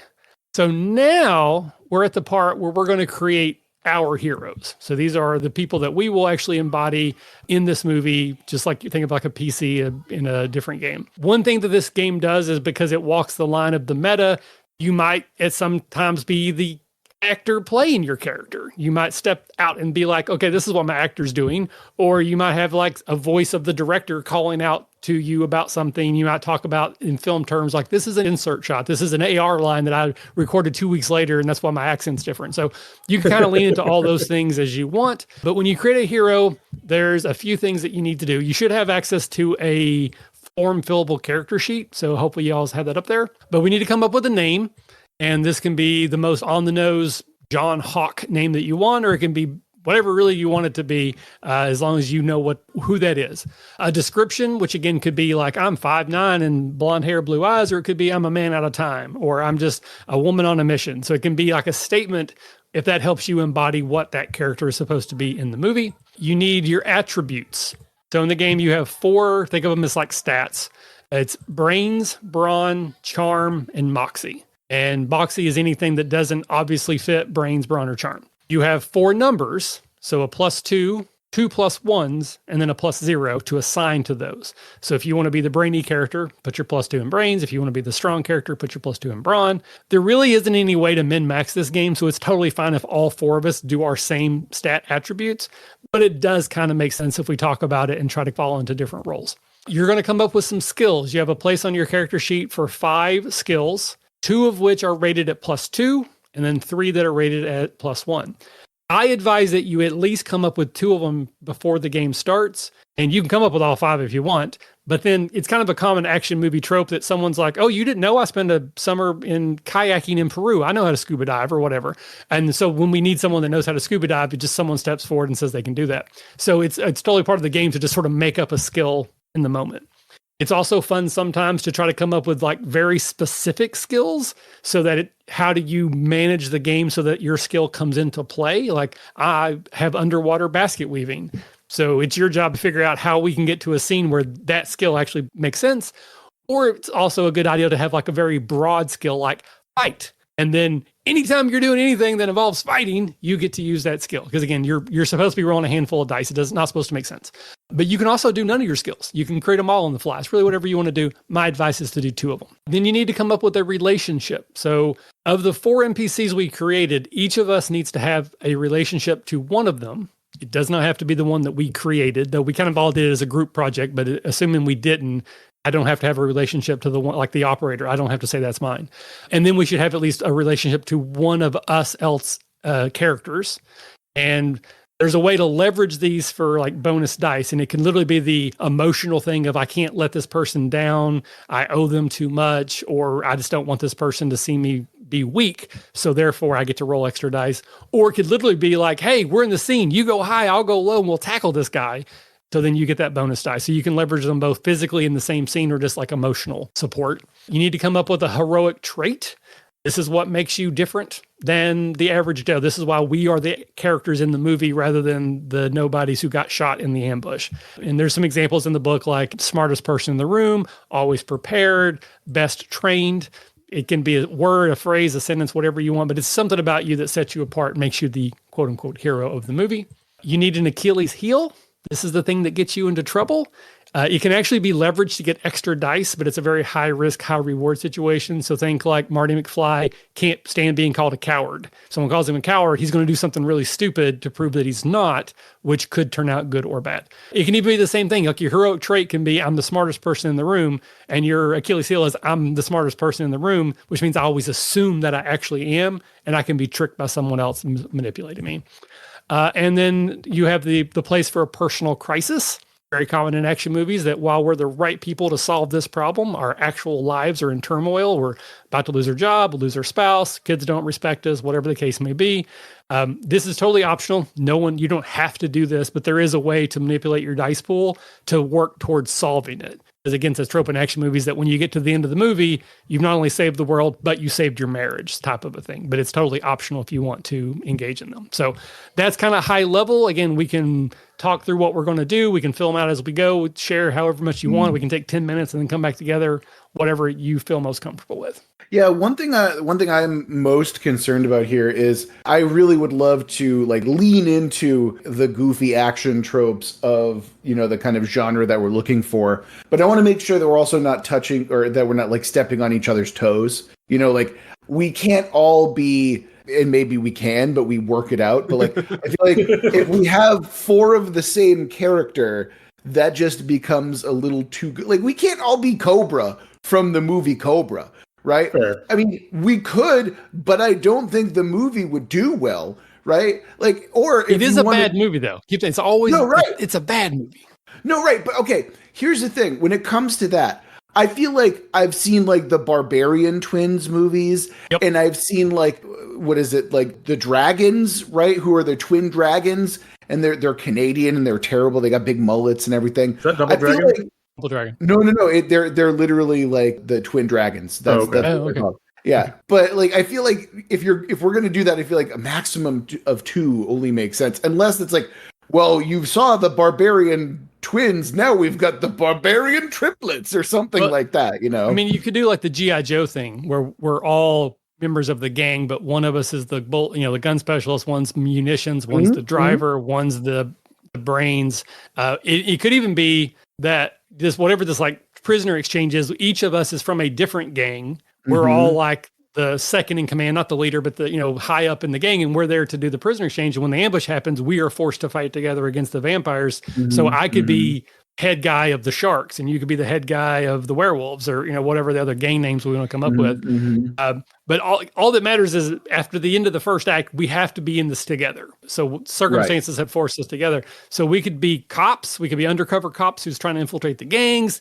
So now we're at the part where we're going to create our heroes. So these are the people that we will actually embody in this movie, just like you think of like a PC in a different game. One thing that this game does is because it walks the line of the meta, you might at sometimes be the actor playing your character. You might step out and be like, okay, this is what my actor's doing. Or you might have like a voice of the director calling out to you about something. You might talk about in film terms, like this is an insert shot. This is an AR line that I recorded 2 weeks later. And that's why my accent's different. So you can kind of lean into all those things as you want. But when you create a hero, there's a few things that you need to do. You should have access to a form fillable character sheet. So hopefully y'all have that up there, but we need to come up with a name. And this can be the most on-the-nose John Hawk name that you want, or it can be whatever really you want it to be, as long as you know who that is. A description, which again could be like, I'm 5'9" and blonde hair, blue eyes, or it could be I'm a man out of time, or I'm just a woman on a mission. So it can be like a statement if that helps you embody what that character is supposed to be in the movie. You need your attributes. So in the game, you have 4, think of them as like stats. It's brains, brawn, charm, and moxie. And moxie is anything that doesn't obviously fit brains, brawn, or charm. You have 4 numbers, so a +2, 2 +1s, and then a +0 to assign to those. So if you want to be the brainy character, put your +2 in brains. If you want to be the strong character, put your +2 in brawn. There really isn't any way to min-max this game, so it's totally fine if all 4 of us do our same stat attributes, but it does kind of make sense if we talk about it and try to fall into different roles. You're going to come up with some skills. You have a place on your character sheet for 5 skills, 2 of which are rated at +2, and then 3 that are rated at +1. I advise that you at least come up with 2 of them before the game starts, and you can come up with all 5 if you want, but then it's kind of a common action movie trope that someone's like, oh, you didn't know I spent a summer in kayaking in Peru. I know how to scuba dive or whatever. And so when we need someone that knows how to scuba dive, it just someone steps forward and says they can do that. So it's totally part of the game to just sort of make up a skill in the moment. It's also fun sometimes to try to come up with like very specific skills so that how do you manage the game so that your skill comes into play? Like I have underwater basket weaving. So it's your job to figure out how we can get to a scene where that skill actually makes sense. Or it's also a good idea to have like a very broad skill like fight. And then anytime you're doing anything that involves fighting, you get to use that skill. Because again, you're supposed to be rolling a handful of dice. It's not supposed to make sense. But you can also do none of your skills. You can create them all on the fly. It's really whatever you want to do. My advice is to do 2 of them. Then you need to come up with a relationship. So of the 4 NPCs we created, each of us needs to have a relationship to one of them. It does not have to be the one that we created, though we kind of all did it as a group project, but assuming we didn't, I don't have to have a relationship to the one, like the operator. I don't have to say that's mine. And then we should have at least a relationship to one of us else characters. And there's a way to leverage these for like bonus dice. And it can literally be the emotional thing of I can't let this person down. I owe them too much, or I just don't want this person to see me be weak. So therefore I get to roll extra dice. Or it could literally be like, hey, we're in the scene. You go high, I'll go low, and we'll tackle this guy. So then you get that bonus die. So you can leverage them both physically in the same scene or just like emotional support. You need to come up with a heroic trait. This is what makes you different than the average Joe. This is why we are the characters in the movie rather than the nobodies who got shot in the ambush. And there's some examples in the book like smartest person in the room, always prepared, best trained. It can be a word, a phrase, a sentence, whatever you want, but it's something about you that sets you apart, makes you the quote unquote hero of the movie. You need an Achilles heel. This is the thing that gets you into trouble. It can actually be leveraged to get extra dice, but it's a very high risk, high reward situation. So think like Marty McFly can't stand being called a coward. Someone calls him a coward, he's going to do something really stupid to prove that he's not, which could turn out good or bad. It can even be the same thing. Like your heroic trait can be, I'm the smartest person in the room, and your Achilles heel is, I'm the smartest person in the room, which means I always assume that I actually am, and I can be tricked by someone else manipulating me. And then you have the place for a personal crisis. Very common in action movies that while we're the right people to solve this problem, our actual lives are in turmoil. We're about to lose our job, lose our spouse, kids don't respect us, whatever the case may be. This is totally optional. You don't have to do this, but there is a way to manipulate your dice pool to work towards solving it. Because again, it's a trope in action movies that when you get to the end of the movie, you've not only saved the world, but you saved your marriage type of a thing. But it's totally optional if you want to engage in them. So that's kind of high level. Again, we can talk through what we're going to do. We can film out as we go, share however much you want. We can take 10 minutes and then come back together, whatever you feel most comfortable with. Yeah, one thing I'm most concerned about here is I really would love to like lean into the goofy action tropes of, the kind of genre that we're looking for. But I want to make sure that we're also not touching or that we're not like stepping on each other's toes. Like we can't all be, and maybe we can, but we work it out. But like I feel like if we have 4 of the same character, that just becomes a little too good. Like we can't all be Cobra from the movie Cobra. Right? Fair. I mean, we could, but I don't think the movie would do well, right? Like, or if it is a bad movie, though. It's always It's a bad movie. No, right? But okay, here's the thing: when it comes to that, I feel like I've seen like the Barbarian Twins movies, and I've seen like what is it like the Dragons, right? Who are the twin dragons, and they're Canadian and they're terrible. They got big mullets and everything. Is that Double Dragon? Double Dragon. No. They're literally like the twin dragons. That's what they're called. Yeah, but like I feel like if we're gonna do that, I feel like a maximum of 2 only makes sense, unless it's like, well, you saw the Barbarian Twins, now we've got the Barbarian Triplets or something like that. I mean, you could do like the G.I. Joe thing where we're all members of the gang, but one of us is the the gun specialist, one's munitions, one's the driver, one's the brains. It could even be that whatever this like prisoner exchange is, each of us is from a different gang. We're all like the second in command, not the leader, but the high up in the gang, and we're there to do the prisoner exchange. And when the ambush happens, we are forced to fight together against the vampires. So I could be head guy of the sharks, and you could be the head guy of the werewolves, or whatever the other gang names we want to come up with. But all that matters is after the end of the first act, we have to be in this together. So circumstances have forced us together. So we could be cops, we could be undercover cops who's trying to infiltrate the gangs.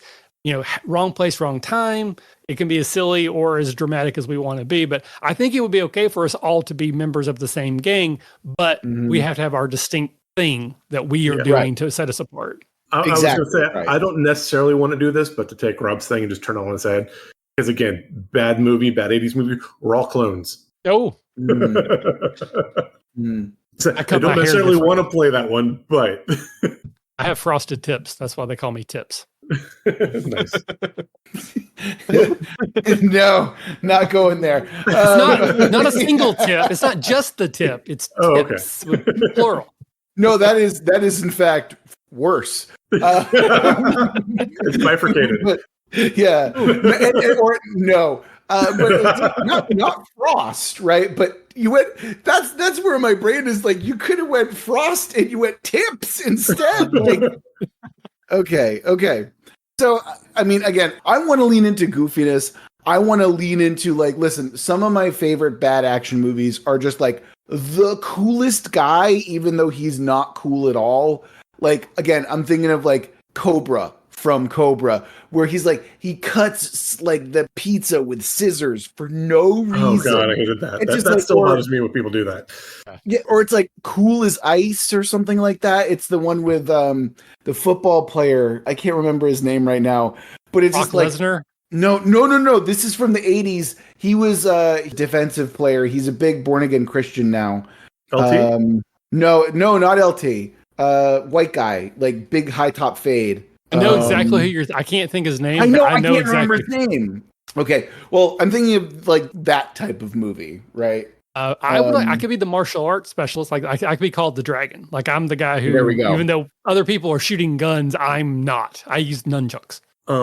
Wrong place, wrong time. It can be as silly or as dramatic as we want to be. But I think it would be okay for us all to be members of the same gang, but we have to have our distinct thing that we are doing to set us apart. I was going to say, I don't necessarily want to do this, but to take Rob's thing and just turn it on its head. Because again, bad movie, bad 80s movie, we're all clones. Oh. So I don't necessarily want to play that one, but... I have frosted tips. That's why they call me Tips. Nice. No, not going there. It's not a single tip. It's not just the tip. It's tips with plural. No, that is in fact worse. It's bifurcated. But, yeah, or no. But it's not Frost, right? But you went. That's where my brain is like. You could have went Frost and you went Tips instead. Like, okay. So I mean, again, I want to lean into goofiness. I want to lean into like, listen. Some of my favorite bad action movies are just like the coolest guy, even though he's not cool at all. Like again, I'm thinking of like Cobra, from Cobra, where he cuts like the pizza with scissors for no reason. Oh god, I hated that. That still bothers me when people do that. Yeah, or it's like Cool as Ice or something like that. It's the one with the football player. I can't remember his name right now, but it's Brock just like Lesnar? No. This is from the 80s. He was a defensive player. He's a big born again Christian now. LT? No, not LT. White guy, like big high top fade. I know exactly who you're. I can't think his name. I know exactly. remember his name. Okay, well, I'm thinking of like that type of movie, right? I could be the martial arts specialist. Like I could be called the dragon. Like I'm the guy who, there we go. Even though other people are shooting guns, I'm not. I use nunchucks. I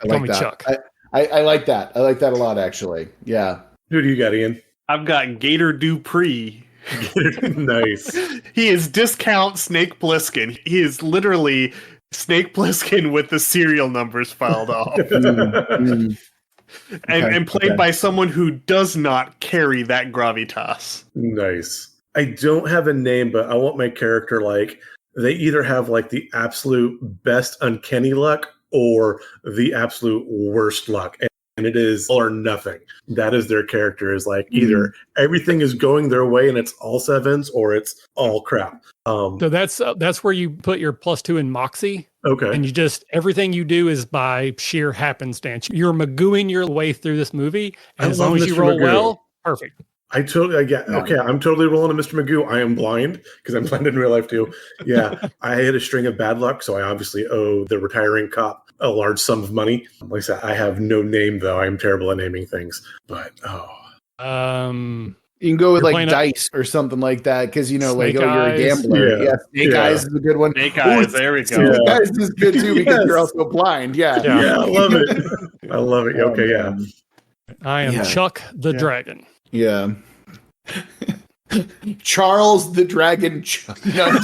like that. Chuck. I like that. I like that a lot, actually. Yeah. Who do you got, Ian? I've got Gator Dupree. Nice. He is discount Snake Plissken. He is literally Snake Plissken with the serial numbers filed off. And played by someone who does not carry that gravitas. Nice. I don't have a name, but I want my character like they either have like the absolute best uncanny luck or the absolute worst luck. And it is all or nothing. That is their character, is like either everything is going their way and it's all sevens or it's all crap. So that's where you put your +2 in Moxie. Okay. And you just, everything you do is by sheer happenstance. You're Magooing your way through this movie. And as long as you roll well, perfect. I totally get. Okay, I'm totally rolling a Mr. Magoo. I am blind because I'm blind in real life too. Yeah, I had a string of bad luck, so I obviously owe the retiring cop a large sum of money. Like I said, I have no name though. I'm terrible at naming things. But you can go with like dice or something like that because you're a gambler. Yeah, Snake Eyes is a good one. Snake Eyes, there we go. Snake Eyes is good too because you're also blind. Yeah, I love it. I love it. Okay, yeah. I am Chuck the Dragon. Yeah. Charles the Dragon. No,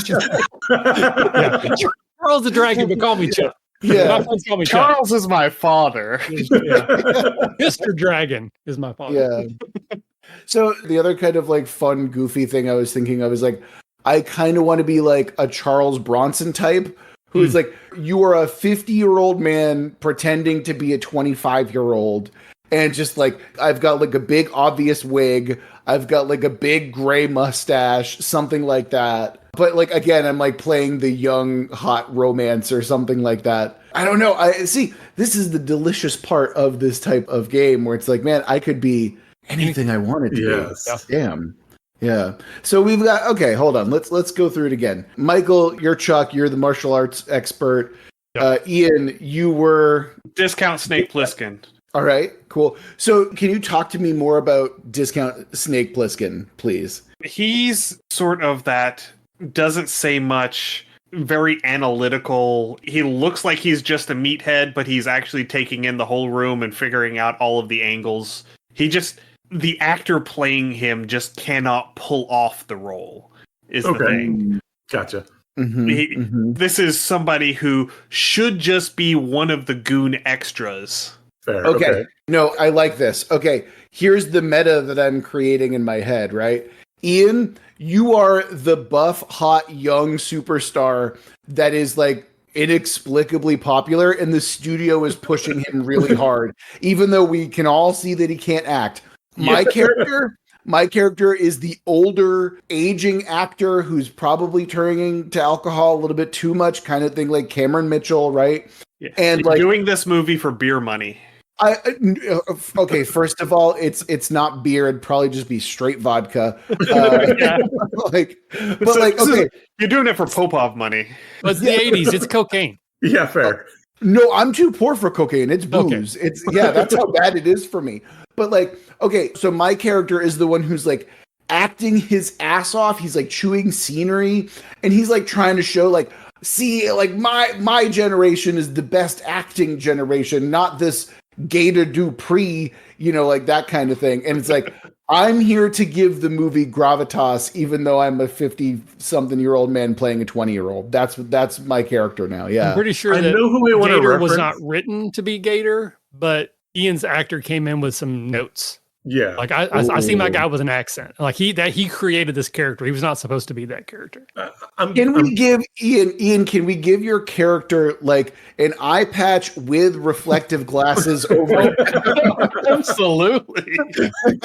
Charles the Dragon, but call me Chuck. Yeah. My friends call me Charles Chuck. is my father. Mr. Dragon is my father. Yeah. So the other kind of like fun, goofy thing I was thinking of is like, I kind of want to be like a Charles Bronson type who's like, you are a 50-year-old man pretending to be a 25-year-old. And just like, I've got like a big obvious wig. I've got like a big gray mustache, something like that. But like, again, I'm like playing the young, hot romance or something like that. I don't know. This is the delicious part of this type of game where it's like, man, I could be anything I wanted to be. Damn. Yeah. So we've got, okay, hold on. Let's go through it again. Michael, you're Chuck. You're the martial arts expert. Ian, you were... Discount Snake Plissken. All right, cool. So can you talk to me more about Discount Snake Plissken, please? He's sort of that, doesn't say much, very analytical. He looks like he's just a meathead, but he's actually taking in the whole room and figuring out all of the angles. The actor playing him just cannot pull off the role, is the thing. Gotcha. This is somebody who should just be one of the goon extras. Fair, okay. No, I like this. Okay, here's the meta that I'm creating in my head, right? Ian, you are the buff, hot, young superstar that is like inexplicably popular, and the studio is pushing him really hard, even though we can all see that he can't act. My character is the older, aging actor who's probably turning to alcohol a little bit too much, kind of thing, like Cameron Mitchell, right? Yeah. And like doing this movie for beer money. Okay, first of all, it's not beer. It'd probably just be straight vodka. Okay, you're doing it for Popov money. But it's the 80s. It's cocaine. Yeah, fair. No, I'm too poor for cocaine. It's booze. Okay. That's how bad it is for me. But like, okay, so my character is the one who's like acting his ass off. He's like chewing scenery, and he's like trying to show like, see, like my generation is the best acting generation, not this Gator Dupree, like that kind of thing. And it's like, I'm here to give the movie gravitas, even though I'm a 50-something-year-old man playing a 20-year-old. That's my character now. Yeah, I'm pretty sure I that know who we want to Gator reference. was not written to be Gator, but Ian's actor came in with some notes. Yeah. Like I seem that guy with an accent. Like he created this character. He was not supposed to be that character. Can we give Ian? Can we give your character like an eye patch with reflective glasses over? Absolutely.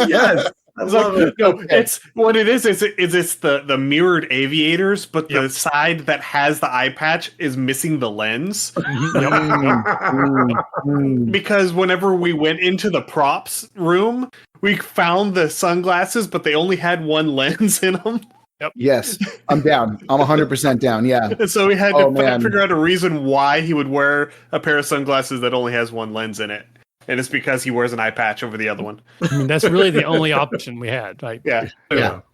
Yes. I love it. No, it's what it is. It's the mirrored aviators, but the side that has the eye patch is missing the lens. Because whenever we went into the props room, we found the sunglasses, but they only had one lens in them. Yes, I'm down. I'm 100% down. Yeah. And so we had to figure out a reason why he would wear a pair of sunglasses that only has one lens in it. And it's because he wears an eye patch over the other one. I mean, that's really the only option we had. Like, yeah.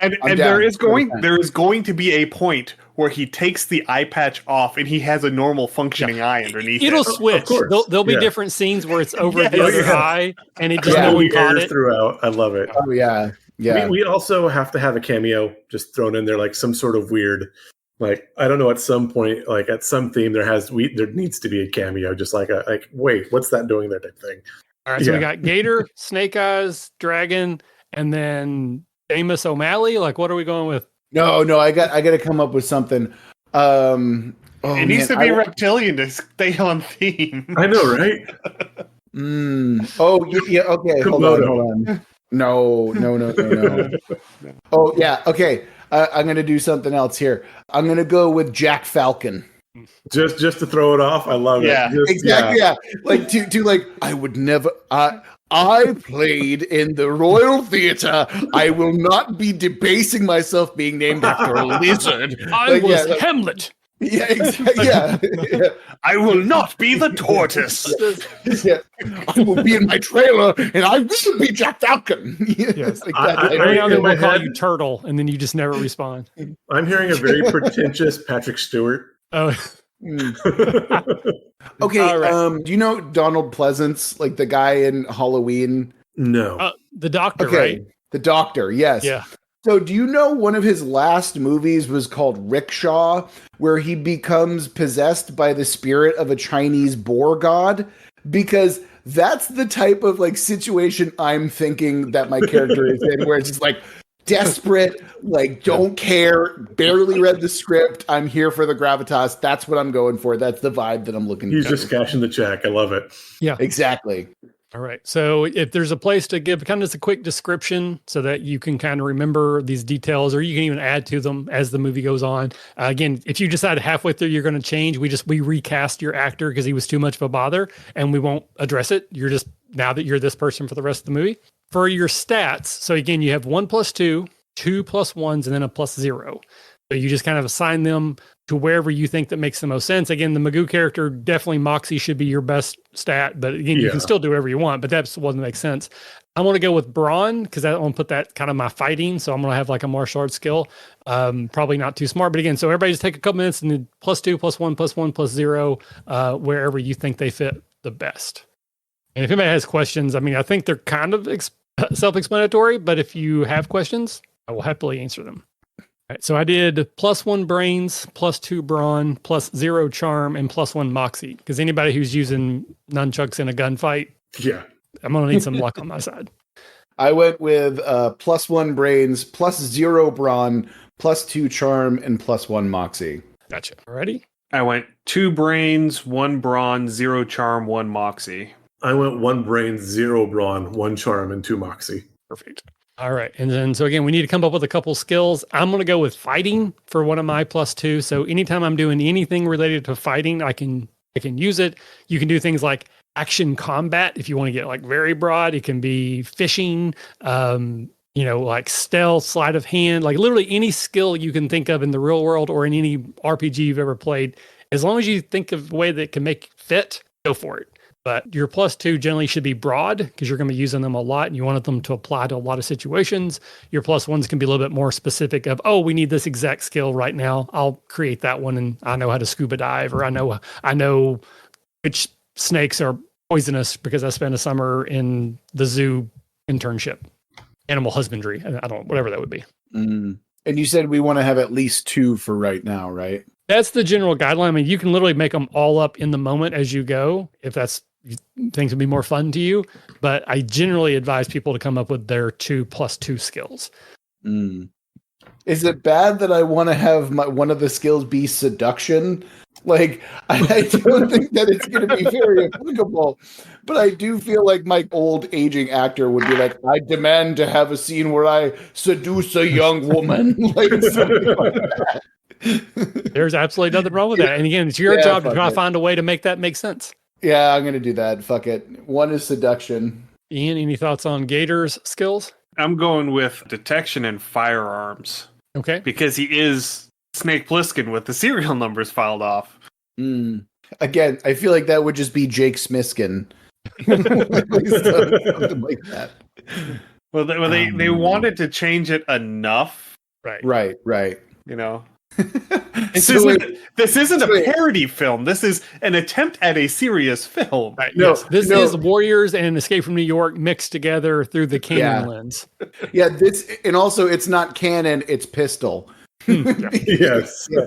And there is going to be a point where he takes the eye patch off and he has a normal functioning eye underneath. It'll switch. There'll be different scenes where it's over the other eye, and it just no one caught it throughout. I love it. Oh yeah, yeah. We also have to have a cameo just thrown in there, like some sort of weird. Like, I don't know, at some point, like at some theme, there needs to be a cameo, just like wait, what's that doing there type thing. All right, so we got Gator, Snake Eyes, Dragon, and then Amos O'Malley. Like, what are we going with? No, I got to come up with something. It needs to be reptilian to stay on theme. I know, right? Oh, yeah. Okay, hold on. No. Oh, yeah. Okay. I'm going to do something else here. I'm going to go with Jack Falcon. Just to throw it off. I love it. Exactly. Yeah. Like to like, I would never, I played in the Royal Theatre. I will not be debasing myself being named after a lizard. I was Hamlet. Yeah, exactly. Yeah. I will not be the tortoise. Yeah. I will be in my trailer, and I will be Jack Falcon. Yes, exactly. Every now and then we'll call you Turtle, and then you just never respond. I'm hearing a very pretentious Patrick Stewart. Oh. Okay. Right. Do you know Donald Pleasance, like the guy in Halloween? No. The doctor, right? The doctor. Yes. Yeah. So do you know one of his last movies was called Rickshaw, where he becomes possessed by the spirit of a Chinese boar god? Because that's the type of like situation I'm thinking that my character is in, where it's just like desperate, like don't care, barely read the script. I'm here for the gravitas. That's what I'm going for. That's the vibe that I'm looking for. He's just cashing the check. I love it. Yeah, exactly. All right. So if there's a place to give kind of just a quick description so that you can kind of remember these details, or you can even add to them as the movie goes on. Again, if you decide halfway through you're going to change, we recast your actor because he was too much of a bother, and we won't address it. You're just, now that you're this person for the rest of the movie. For your stats, so again, you have 1 + 2, 2 + 1s, and then a +0. So you just kind of assign them to wherever you think that makes the most sense. Again, the Magoo character, definitely Moxie should be your best stat, but again, you can still do whatever you want, but that's what makes sense. I want to go with Brawn because I want to put that kind of my fighting. So I'm going to have like a martial arts skill. Probably not too smart, but again, so everybody just take a couple minutes and then +2, +1, +1, +0, wherever you think they fit the best. And if anybody has questions, I mean, I think they're kind of self-explanatory, but if you have questions, I will happily answer them. All right, so I did +1 brains, +2 brawn, +0 charm, and +1 moxie. Because anybody who's using nunchucks in a gunfight, I'm gonna need some luck on my side. I went with +1 brains, +0 brawn, +2 charm, and +1 moxie. Gotcha. Ready? I went 2 brains, 1 brawn, 0 charm, 1 moxie. I went 1 brain, 0 brawn, 1 charm, and 2 moxie. Perfect. All right. And then, so again, we need to come up with a couple skills. I'm going to go with fighting for one of my +2. So anytime I'm doing anything related to fighting, I can use it. You can do things like action combat. If you want to get like very broad, it can be fishing, like stealth, sleight of hand, like literally any skill you can think of in the real world or in any RPG you've ever played. As long as you think of a way that can make fit, go for it. But your +2 generally should be broad because you're going to be using them a lot and you want them to apply to a lot of situations. Your +1s can be a little bit more specific of, we need this exact skill right now. I'll create that one and I know how to scuba dive, or I know which snakes are poisonous because I spent a summer in the zoo internship, animal husbandry. I don't, whatever that would be. And you said we want to have at least 2 for right now, right? That's the general guideline. I mean, you can literally make them all up in the moment as you go. If that's things would be more fun to you. But I generally advise people to come up with their 2+2 skills. Is it bad that I want to have one of the skills be seduction? Like, I don't think that it's going to be very applicable, but I do feel like my old aging actor would be like, I demand to have a scene where I seduce a young woman. Like, something like that. There's absolutely nothing wrong with that. And again, it's your job to try to find a way to make that make sense. Yeah, I'm going to do that. Fuck it. One is seduction. Ian, any thoughts on Gator's skills? I'm going with detection and firearms. Okay. Because he is Snake Plissken with the serial numbers filed off. Again, I feel like that would just be Jake Smiskin. Something like that. Well, they wanted to change it enough. Right. You know, this isn't a parody film. This is an attempt at a serious film. Right. No, yes. This is Warriors and Escape from New York mixed together through the canon lens. Yeah, and also it's not canon, it's pistol. Yes. Yeah.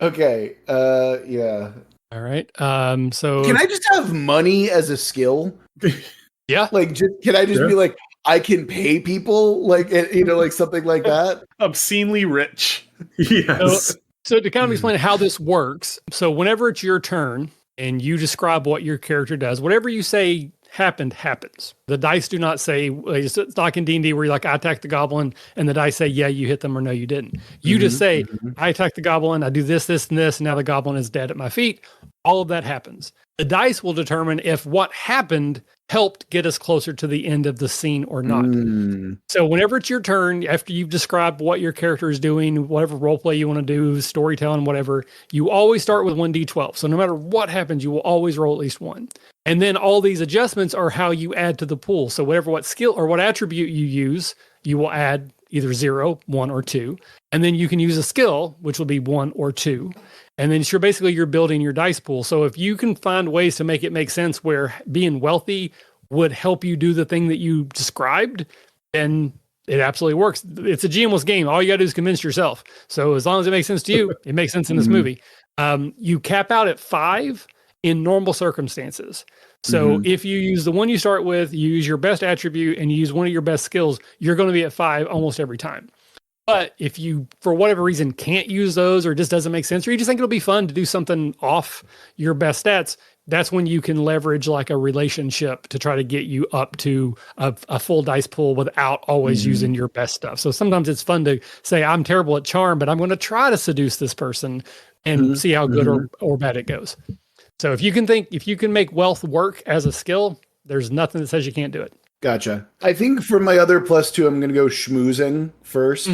Okay. Yeah. All right. So can I just have money as a skill? Yeah. Like, can I just be like, I can pay people, like, like something like that? Obscenely rich. Yes. So to kind of explain how this works. So whenever it's your turn and you describe what your character does, whatever you say happens. The dice do not say, it's like in D&D where you're like, I attacked the goblin, and the dice say, yeah, you hit them, or no, you didn't. You just say, I attacked the goblin, I do this, this, and this, and now the goblin is dead at my feet. All of that happens. The dice will determine if what happened helped get us closer to the end of the scene or not. So whenever it's your turn, after you've described what your character is doing, whatever role play you want to do, storytelling, whatever, you always start with 1d12. So no matter what happens, you will always roll at least one. And then all these adjustments are how you add to the pool. So what skill or what attribute you use, you will add either 0, 1, or 2. And then you can use a skill, which will be 1 or 2. And then you're building your dice pool. So if you can find ways to make it make sense where being wealthy would help you do the thing that you described, then it absolutely works. It's a GMless game. All you got to do is convince yourself. So as long as it makes sense to you, it makes sense in this movie. You cap out at 5 in normal circumstances. So if you use the one you start with, you use your best attribute, and you use one of your best skills, you're going to be at 5 almost every time. But if you, for whatever reason, can't use those, or it just doesn't make sense, or you just think it'll be fun to do something off your best stats, that's when you can leverage like a relationship to try to get you up to a full dice pool without always using your best stuff. So sometimes it's fun to say, I'm terrible at charm, but I'm going to try to seduce this person and see how good or bad it goes. So if you can make wealth work as a skill, there's nothing that says you can't do it. Gotcha. I think for my other +2, I'm going to go schmoozing first,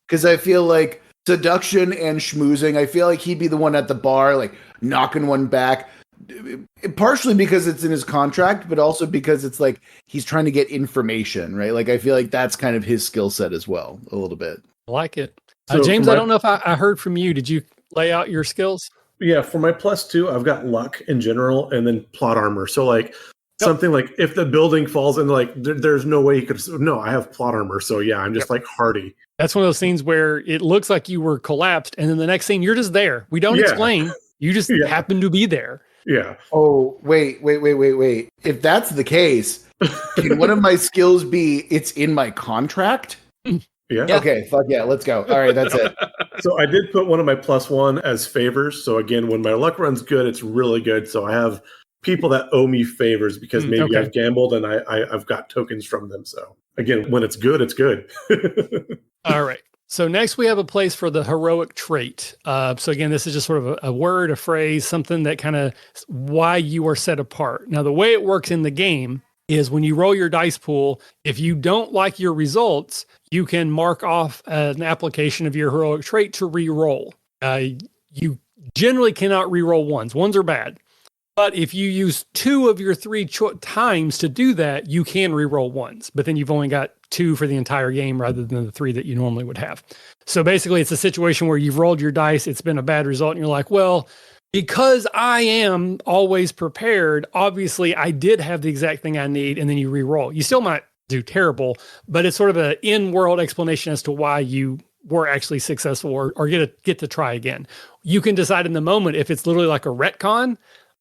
because I feel like seduction and schmoozing, I feel like he'd be the one at the bar, like knocking one back, partially because it's in his contract, but also because it's like he's trying to get information, right? Like I feel like that's kind of his skill set as well, a little bit. I like it. So James, I don't know if I heard from you. Did you lay out your skills? Yeah, for my +2, I've got luck in general, and then plot armor. So like something like if the building falls and like there's no way you could. No, I have plot armor, so yeah, I'm just like hardy. That's one of those scenes where it looks like you were collapsed, and then the next scene you're just there. We don't explain. You just happen to be there. Yeah. Oh wait! If that's the case, can one of my skills be it's in my contract? Yeah. Okay. Fuck yeah. Let's go. All right. That's it. So I did put one of my +1 as favors. So again, when my luck run's good, it's really good. So I have people that owe me favors because maybe I've gambled and I've got tokens from them. So again, when it's good, it's good. All right. So next we have a place for the heroic trait. So again, this is just sort of a word, a phrase, something that kind of why you are set apart. Now, the way it works in the game is when you roll your dice pool, if you don't like your results, you can mark off an application of your heroic trait to re-roll. You generally cannot re-roll ones. Ones are bad. But if you use 2 of your 3 times to do that, you can re-roll ones. But then you've only got 2 for the entire game rather than the 3 that you normally would have. So basically, it's a situation where you've rolled your dice, it's been a bad result, and you're like, well, because I am always prepared, obviously I did have the exact thing I need, and then you re-roll. You still might do terrible, but it's sort of an in-world explanation as to why you were actually successful or get to try again. You can decide in the moment if it's literally like a retcon,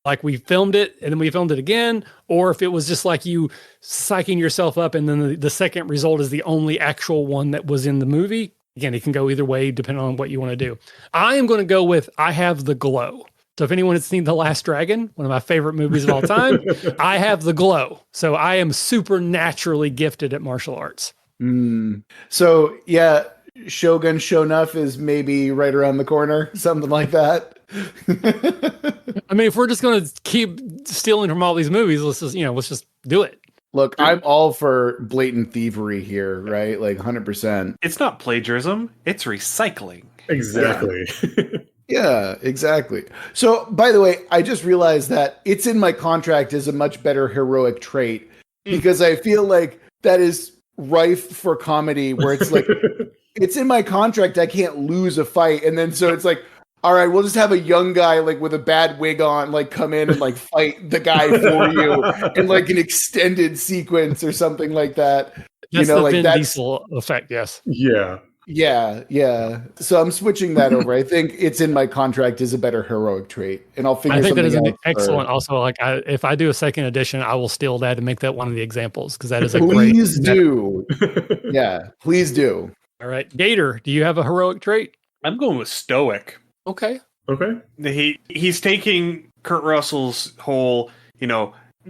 like we filmed it and then we filmed it again, or if it was just like you psyching yourself up and then the second result is the only actual one that was in the movie. Again, it can go either way depending on what you want to do. I am going to go with I have the glow. So if anyone has seen The Last Dragon, one of my favorite movies of all time, I have the glow. So I am supernaturally gifted at martial arts. So yeah, Shogun Shonuff is maybe right around the corner, something like that. I mean, if we're just going to keep stealing from all these movies, let's just do it. Look, I'm all for blatant thievery here, right? Like 100%. It's not plagiarism, it's recycling. Exactly. Yeah, exactly. So, by the way, I just realized that it's in my contract as a much better heroic trait because I feel like that is rife for comedy where it's like, it's in my contract, I can't lose a fight. And then so it's like, all right, we'll just have a young guy like with a bad wig on, like come in and like fight the guy for you in like an extended sequence or something like that. That's the Vin Diesel effect, yes. Yeah. Yeah. So I'm switching that over. I think it's in my contract as a better heroic trait, and I'll figure. I think that is an excellent. Also, like if I do a second edition, I will steal that and make that one of the examples because that is a please do. Yeah, please do. All right, Gator, do you have a heroic trait? I'm going with stoic. Okay. He's taking Kurt Russell's whole,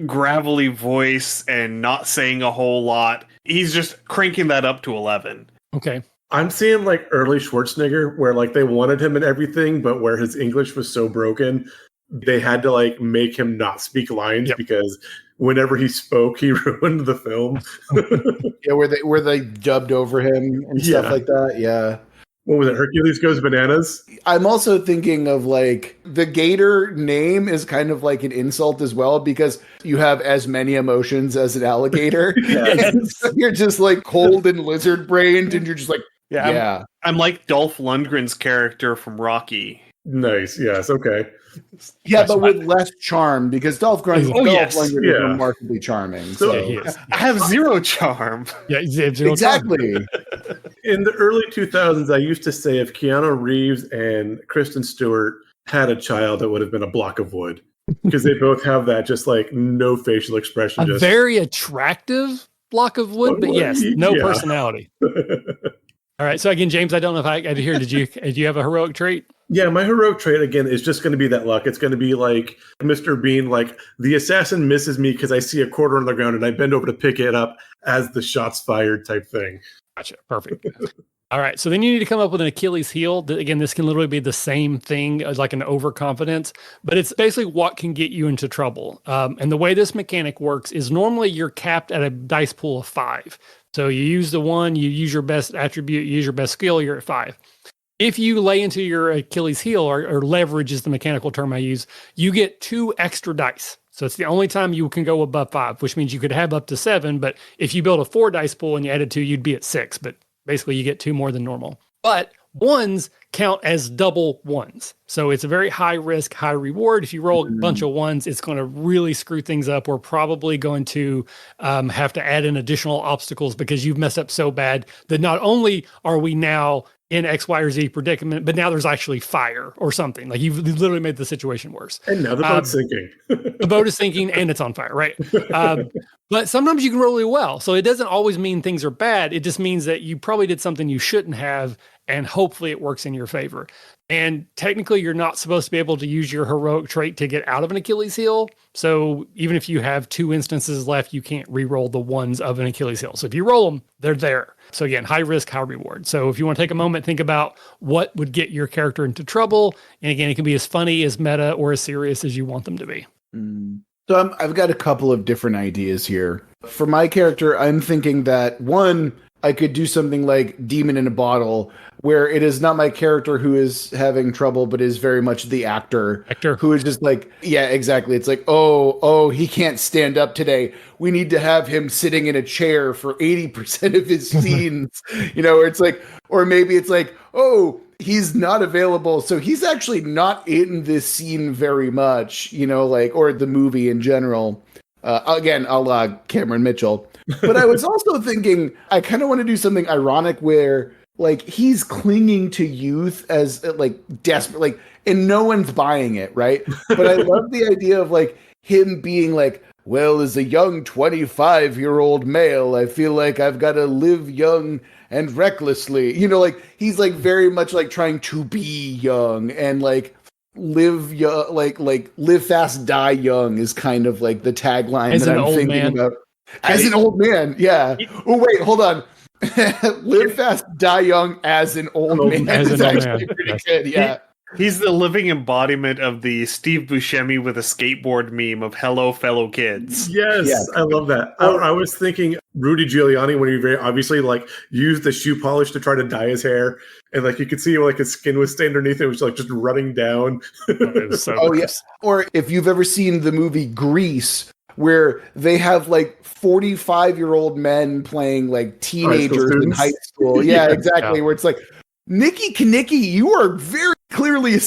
gravelly voice and not saying a whole lot. He's just cranking that up to 11. Okay. I'm seeing like early Schwarzenegger where like they wanted him and everything, but where his English was so broken, they had to like make him not speak lines because whenever he spoke, he ruined the film. Yeah, where they dubbed over him and stuff like that. Yeah. What was it? Hercules Goes Bananas? I'm also thinking of like the Gator name is kind of like an insult as well because you have as many emotions as an alligator. And so you're just like cold and lizard brained and you're just like, I'm like Dolph Lundgren's character from Rocky. Nice. Yes. Okay. Yeah, but with less charm because Dolph Lundgren is remarkably charming. So he is. I have zero charm. Yeah, zero exactly. Charm. In the early 2000s, I used to say if Keanu Reeves and Kristen Stewart had a child, it would have been a block of wood because they both have that just like no facial expression. A very attractive block of wood, but yes, no personality. All right. So again, James, I don't know if I hear. Do you have a heroic trait? Yeah, my heroic trait again is just going to be that luck. It's going to be like Mr. Bean, like the assassin misses me because I see a quarter on the ground and I bend over to pick it up as the shots fired type thing. Gotcha. Perfect. All right. So then you need to come up with an Achilles heel. Again, this can literally be the same thing as like an overconfidence, but it's basically what can get you into trouble. And the way this mechanic works is normally you're capped at a dice pool of 5. So you use the 1, you use your best attribute, you use your best skill, you're at 5. If you lay into your Achilles heel or leverage is the mechanical term I use, you get 2 extra dice. So it's the only time you can go above 5, which means you could have up to 7. But if you build a 4 dice pool and you added 2, you'd be at 6. But basically you get 2 more than normal. But 1s count as double 1s. So it's a very high risk, high reward. If you roll a bunch of 1s, it's going to really screw things up. We're probably going to have to add in additional obstacles because you've messed up so bad that not only are we now in X, Y, or Z predicament, but now there's actually fire or something. Like you've literally made the situation worse. And now the boat's sinking. The boat is sinking and it's on fire, right? But sometimes you can roll really well. So it doesn't always mean things are bad. It just means that you probably did something you shouldn't have, and hopefully it works in your favor. And technically, you're not supposed to be able to use your heroic trait to get out of an Achilles heel. So even if you have 2 instances left, you can't re-roll the 1s of an Achilles heel. So if you roll them, they're there. So again, high risk, high reward. So if you want to take a moment, think about what would get your character into trouble. And again, it can be as funny, as meta, or as serious as you want them to be. So I've got a couple of different ideas here. For my character, I'm thinking that 1, I could do something like Demon in a Bottle, where it is not my character who is having trouble, but is very much the actor who is just like, yeah, exactly. It's like, oh, he can't stand up today. We need to have him sitting in a chair for 80% of his scenes, where it's like, or maybe it's like, oh, he's not available. So he's actually not in this scene very much, or the movie in general. Again, a la Cameron Mitchell. But I was also thinking, I kind of want to do something ironic where like he's clinging to youth as like desperate, like, and no one's buying it, right? But I love the idea of like him being like, well, as a young 25-year-old male, I feel like I've got to live young and recklessly. You know, like he's like very much like trying to be young and like live young, like live fast, die young is kind of like the tagline as that an I'm old thinking man. about. As an old man, yeah. Oh wait, hold on. Live fast, die young as an old man. As an It's old actually man. pretty Yes. good. Yeah. He's the living embodiment of the Steve Buscemi with a skateboard meme of "Hello, fellow kids." Yes, Yes. I love that. I was thinking Rudy Giuliani when he very obviously like used the shoe polish to try to dye his hair, and like you could see like his skin was stained underneath it, was like just running down. It was so Oh gross. yes. Or if you've ever seen the movie Grease, where they have like 45-year-old men playing like teenagers in high school. Yeah, exactly. Yeah. Where it's like, Nikki Kanicki, you are very clearly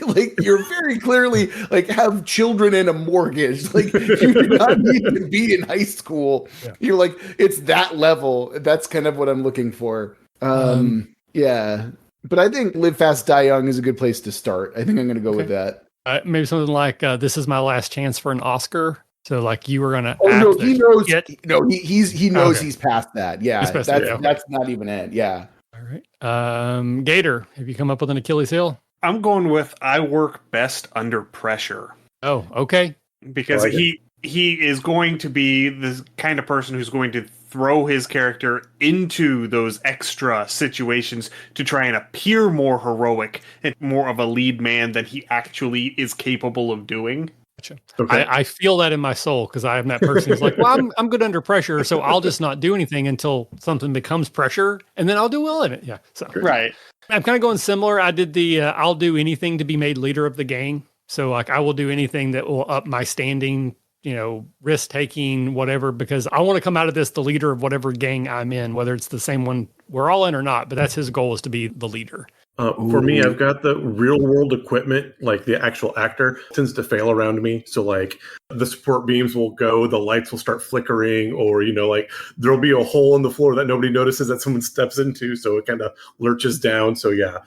like you're very clearly like have children and a mortgage. Like you do not need to be in high school. Yeah. You're like, it's that level. That's kind of what I'm looking for. Yeah. But I think Live Fast, Die Young is a good place to start. I think I'm going to go with that. Maybe something like this is my last chance for an Oscar. So like you were gonna. Oh no, he knows. Get... No, he knows Okay. he's past that. Yeah, He's past that, okay. That's not even it. Yeah. All right. Gator, have you come up with an Achilles heel? I'm going with I work best under pressure. Oh, okay. Because I like he is going to be the kind of person who's going to throw his character into those extra situations to try and appear more heroic and more of a lead man than he actually is capable of doing. Gotcha. Okay. I feel that in my soul because I am that person who's like, well, I'm good under pressure, so I'll just not do anything until something becomes pressure, and then I'll do well in it. Yeah. So Right. I'm kind of going similar. I did the I'll do anything to be made leader of the gang. So like I will do anything that will up my standing, risk taking, whatever, because I want to come out of this the leader of whatever gang I'm in, whether it's the same one we're all in or not. But that's his goal, is to be the leader. For me, I've got the real world equipment, like the actual actor tends to fail around me. So like the support beams will go, the lights will start flickering, or, like there'll be a hole in the floor that nobody notices that someone steps into. So it kind of lurches down. So yeah.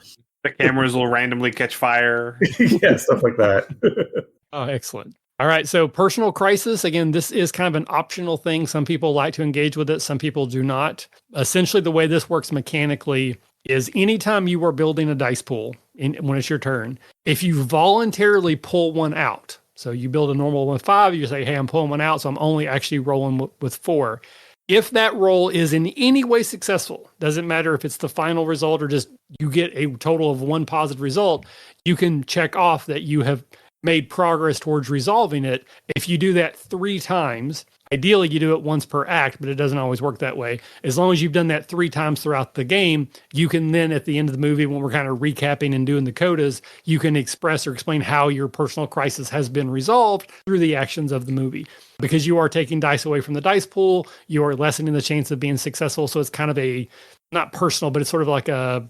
The cameras will randomly catch fire. Yeah, stuff like that. Oh, excellent. All right. So personal crisis, again, this is kind of an optional thing. Some people like to engage with it. Some people do not. Essentially, the way this works mechanically is anytime you are building a dice pool when it's your turn, if you voluntarily pull one out, so you build a normal one with 5, you say, hey, I'm pulling one out, so I'm only actually rolling with 4. If that roll is in any way successful, doesn't matter if it's the final result or just you get a total of 1 positive result, you can check off that you have made progress towards resolving it. If you do that 3 times, ideally you do it once per act, but it doesn't always work that way. As long as you've done that 3 times throughout the game, you can then at the end of the movie, when we're kind of recapping and doing the codas, you can express or explain how your personal crisis has been resolved through the actions of the movie. Because you are taking dice away from the dice pool, you are lessening the chance of being successful. So it's kind of a, not personal, but it's sort of like a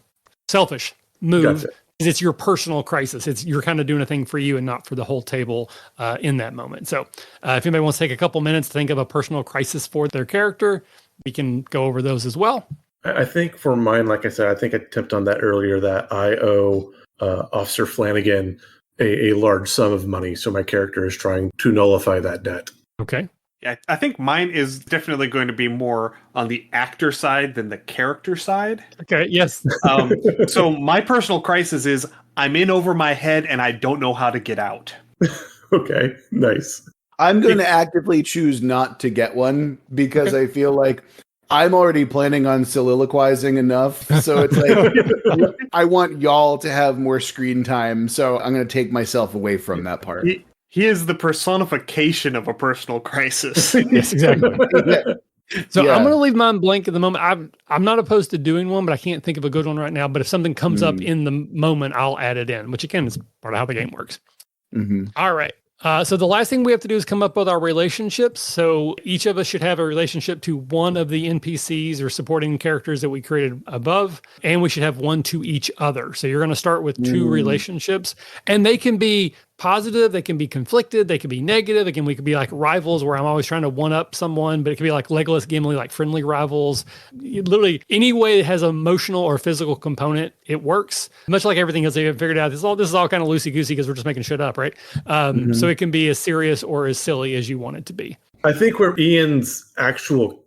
selfish move. Gotcha. It's your personal crisis. You're kind of doing a thing for you and not for the whole table in that moment. So if anybody wants to take a couple minutes to think of a personal crisis for their character, we can go over those as well. I think for mine, like I said, I think I tipped on that earlier, that I owe Officer Flanagan a large sum of money. So my character is trying to nullify that debt. Okay. Yeah, I think mine is definitely going to be more on the actor side than the character side. Okay. Yes. So my personal crisis is I'm in over my head and I don't know how to get out. Okay, nice. I'm going to actively choose not to get one because I feel like I'm already planning on soliloquizing enough. So it's like, I want y'all to have more screen time. So I'm going to take myself away from that part. He is the personification of a personal crisis. Yes, exactly. So Yeah. I'm going to leave mine blank at the moment. I'm not opposed to doing one, but I can't think of a good one right now. But if something comes up in the moment, I'll add it in, which again is part of how the game works. Mm-hmm. All right. So the last thing we have to do is come up with our relationships. So each of us should have a relationship to one of the NPCs or supporting characters that we created above, and we should have one to each other. So you're going to start with 2 relationships, and they can be positive, they can be conflicted, they can be negative. Again, we could be like rivals where I'm always trying to one up someone, but it could be like Legolas, Gimli, like friendly rivals. Literally any way that has an emotional or physical component, it works. Much like everything else they've figured out, this is all kind of loosey-goosey because we're just making shit up, right? So it can be as serious or as silly as you want it to be. I think where Ian's actual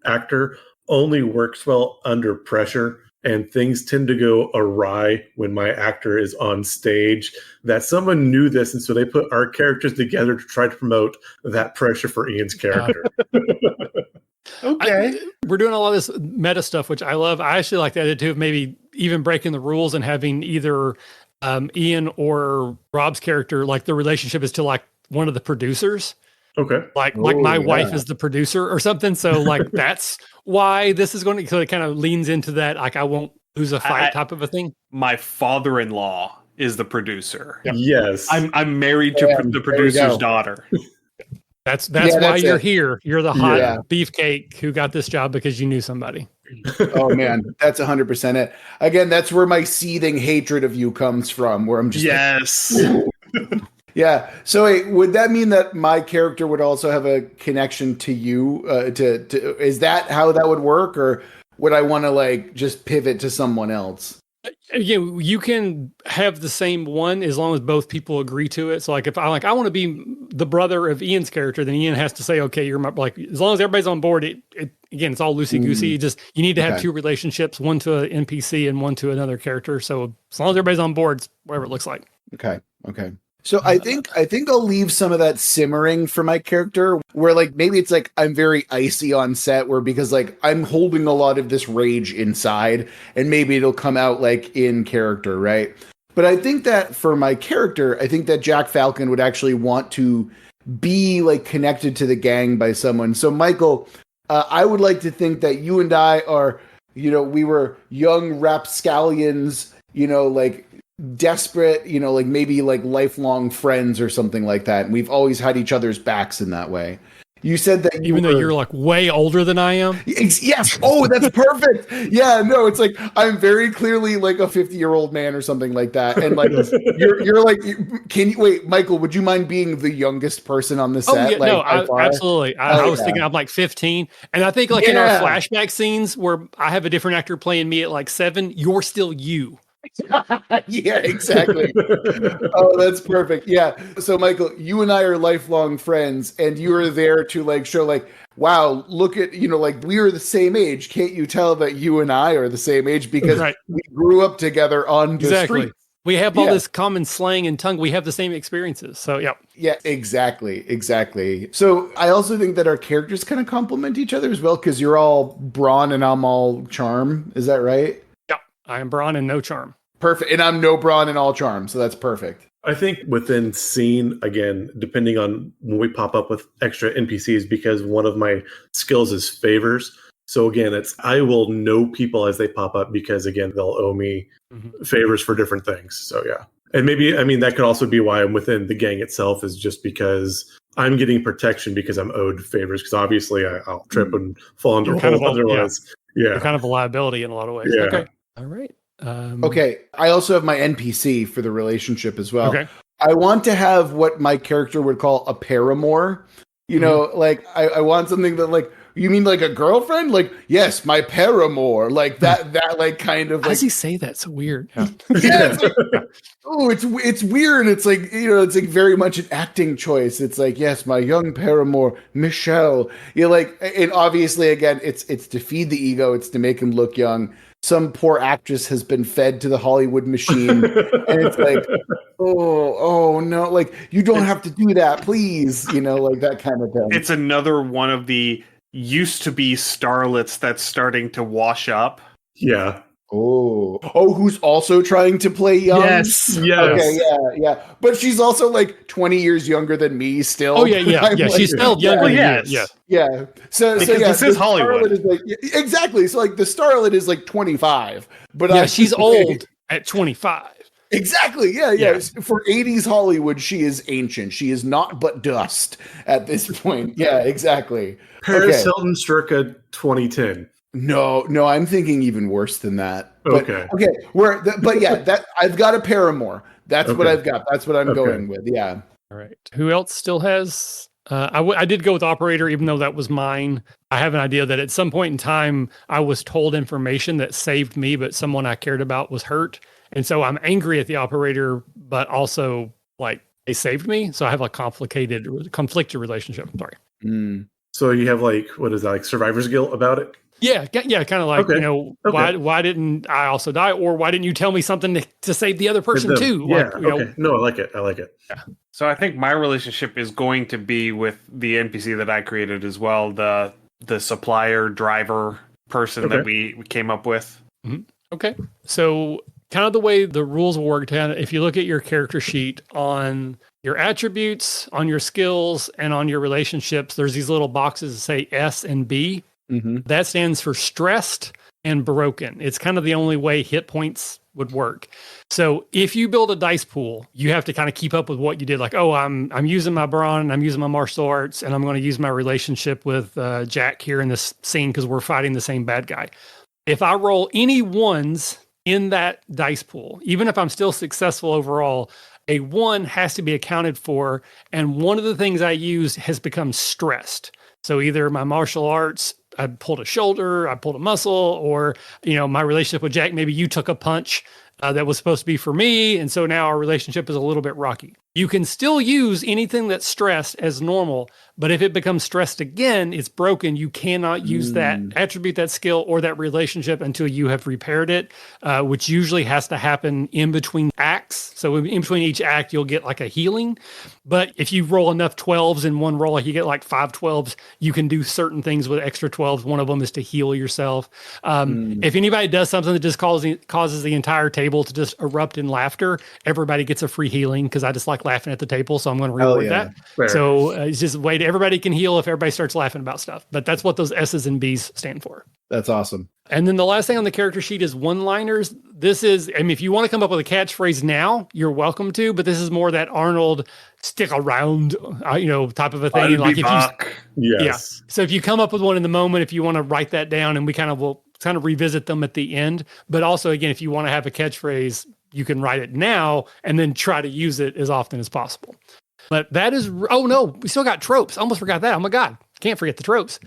actor only works well under pressure, and things tend to go awry when my actor is on stage, that someone knew this, and so they put our characters together to try to promote that pressure for Ian's character. Okay. We're doing a lot of this meta stuff, which I love. I actually like the idea too of maybe even breaking the rules and having either Ian or Rob's character, like the relationship is to like one of the producers. Okay. Like my wife is the producer or something. So like that's why this is going to, so it kind of leans into that, like I won't lose a fight type of a thing. My father-in-law is the producer. Yep. Yes. I'm married to the producer's daughter. That's why you're here. You're the hot beefcake who got this job because you knew somebody. Oh man, that's 100% it. Again, that's where my seething hatred of you comes from, where I'm just Yeah. So wait, would that mean that my character would also have a connection to you? Is that how that would work, or would I want to like just pivot to someone else? Again, you can have the same one as long as both people agree to it. So like if I want to be the brother of Ian's character, then Ian has to say, okay, you're my, like, as long as everybody's on board, again, it's all loosey-goosey. You need to have two relationships, one to an NPC and one to another character. So as long as everybody's on board, it's whatever it looks like. Okay. So I think I'll leave some of that simmering for my character, where like maybe it's like I'm very icy on set, where because like I'm holding a lot of this rage inside, and maybe it'll come out like in character, right? But I think that for my character, I think that Jack Falcon would actually want to be like connected to the gang by someone. So Michael, I would like to think that you and I are, we were young rapscallions, like desperate, like maybe like lifelong friends or something like that. And we've always had each other's backs in that way. You said that even though you're like way older than I am. Yes. Oh, that's perfect. Yeah, no, it's like I'm very clearly like a 50-year-old man or something like that. And like you're like, can you wait, Michael, would you mind being the youngest person on the set? Oh, yeah, like, no, absolutely. I was thinking I'm like 15. And I think like in our flashback scenes where I have a different actor playing me at like 7, you're still you. Yeah, exactly. Oh, that's perfect. Yeah. So Michael, you and I are lifelong friends, and you are there to like show like, wow, look at, like we are the same age. Can't you tell that you and I are the same age because we grew up together on the street? We have all this common slang and tongue. We have the same experiences. So, yeah. Yeah, exactly. So I also think that our characters kind of complement each other as well, because you're all brawn and I'm all charm. Is that right? Yeah, I am brawn and no charm. Perfect. And I'm no brawn and all charm. So that's perfect. I think within scene, again, depending on when we pop up with extra NPCs, because one of my skills is favors. So again, I will know people as they pop up because again, they'll owe me favors for different things. So yeah. And maybe, that could also be why I'm within the gang itself, is just because I'm getting protection because I'm owed favors. Because obviously I'll trip and fall into a hole otherwise. Yeah. You're kind of a liability in a lot of ways. Yeah. Okay. All right. Okay. I also have my NPC for the relationship as well. Okay. I want to have what my character would call a paramour. Like I want something that like, you mean like a girlfriend? Like, yes, my paramour. Like that like kind of like. How does he say that? So weird. Yeah. It's like, it's weird. It's like, it's like very much an acting choice. It's like, yes, my young paramour, Michelle. You're like, and obviously again, it's to feed the ego. It's to make him look young. Some poor actress has been fed to the Hollywood machine, and it's like, oh no, like you don't have to do that, please, like that kind of thing. It's another one of the used to be starlets that's starting to wash up. Yeah. Oh, who's also trying to play young? Yes. Okay, yeah. But she's also like 20 years younger than me still. Oh, yeah. She's still younger than you. Yeah. So this is Hollywood. Is like, exactly. So like the starlet is like 25. But she's old at 25. Exactly. Yeah. For 80s Hollywood, she is ancient. She is not but dust at this point. Yeah, exactly. Paris Hilton circa 2010. No, I'm thinking even worse than that. But, Okay. But yeah, that I've got a paramour. That's what I've got. That's what I'm going with. Yeah. All right. Who else still has? I did go with operator, even though that was mine. I have an idea that at some point in time, I was told information that saved me, but someone I cared about was hurt. And so I'm angry at the operator, but also like they saved me. So I have a conflicted relationship. Sorry. So you have like, what is that, like survivor's guilt about it? Yeah, kind of like, why didn't I also die? Or why didn't you tell me something to save the other person too? Yeah, No, I like it. Yeah. So I think my relationship is going to be with the NPC that I created as well, the supplier, driver person that we came up with. Mm-hmm. Okay. So kind of the way the rules will work down, if you look at your character sheet on your attributes, on your skills, and on your relationships, there's these little boxes that say S and B. Mm-hmm. That stands for stressed and broken. It's kind of the only way hit points would work. So if you build a dice pool, you have to kind of keep up with what you did. Like, I'm using my brawn, I'm using my martial arts, and I'm going to use my relationship with Jack here in this scene because we're fighting the same bad guy. If I roll any ones in that dice pool, even if I'm still successful overall, a 1 has to be accounted for. And one of the things I use has become stressed. So either my martial arts, I pulled a shoulder, I pulled a muscle, or, my relationship with Jack, maybe you took a punch that was supposed to be for me. And so now our relationship is a little bit rocky. You can still use anything that's stressed as normal, but if it becomes stressed again, it's broken. You cannot use that attribute, that skill, or that relationship until you have repaired it, which usually has to happen in between acts. So in between each act, you'll get like a healing. But if you roll enough 12s in one roll, like you get like 5 12s, you can do certain things with extra 12s. One of them is to heal yourself. If anybody does something that just causes the entire table to just erupt in laughter, everybody gets a free healing because I just like laughing at the table. So I'm going to reward that. Fair. So it's just a way to everybody can heal if everybody starts laughing about stuff. But that's what those S's and B's stand for. That's awesome. And then the last thing on the character sheet is one-liners. This is, if you want to come up with a catchphrase now, you're welcome to, but this is more that Arnold stick around, type of a thing. Like yes. So if you come up with one in the moment, if you want to write that down, and we will revisit them at the end. But also, again, if you want to have a catchphrase, you can write it now and then try to use it as often as possible. But that is, we still got tropes. I almost forgot that. Oh my God. Can't forget the tropes.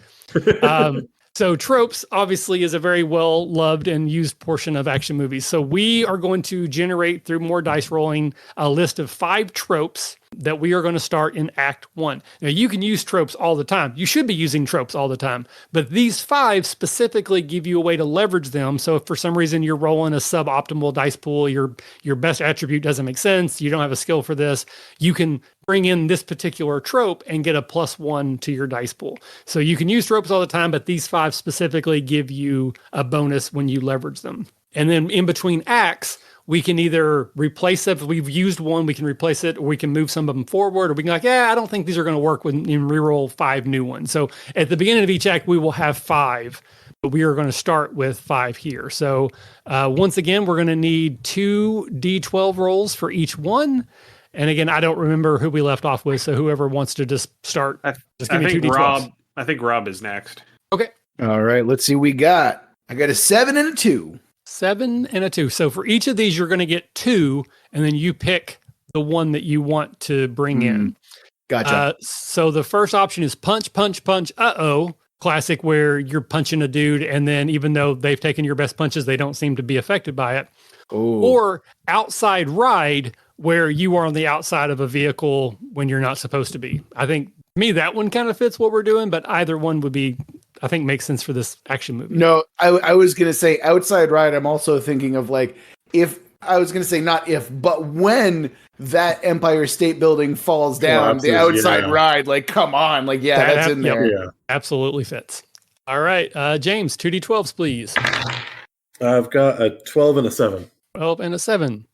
So tropes obviously is a very well loved and used portion of action movies. So we are going to generate through more dice rolling a list of 5 tropes that we are going to start in Act 1. Now you can use tropes all the time. You should be using tropes all the time, but these 5 specifically give you a way to leverage them. So if for some reason you're rolling a suboptimal dice pool, your best attribute doesn't make sense, you don't have a skill for this, you can bring in this particular trope and get a +1 to your dice pool. So you can use tropes all the time, but these 5 specifically give you a bonus when you leverage them. And then in between acts, we can either replace it. If we've used one, we can replace it, or we can move some of them forward, or we can I don't think these are going to work when you reroll 5 new ones. So at the beginning of each act, we will have 5, but we are going to start with 5 here. So once again, we're going to need 2 D12 rolls for each one. And again, I don't remember who we left off with, so whoever wants to just start, just give me 2 D12s. I think Rob is next. Okay. All right, let's see what we got. I got a 7 and a 2. 7 and a 2. So for each of these, you're going to get 2, and then you pick the one that you want to bring in. Gotcha. So the first option is punch, punch, punch. Classic, where you're punching a dude, and then even though they've taken your best punches, they don't seem to be affected by it. Ooh. Or outside ride, where you are on the outside of a vehicle when you're not supposed to be. I think, to me, that one kind of fits what we're doing, but either one would be, I think, makes sense for this action movie. No, I was going to say outside ride. I'm also thinking of not if, but when that Empire State Building falls down, the outside ride, come on. That's in there. Yeah. Absolutely fits. All right. James, 2D12s, please. I've got a 12 and a 7. 12 and a 7.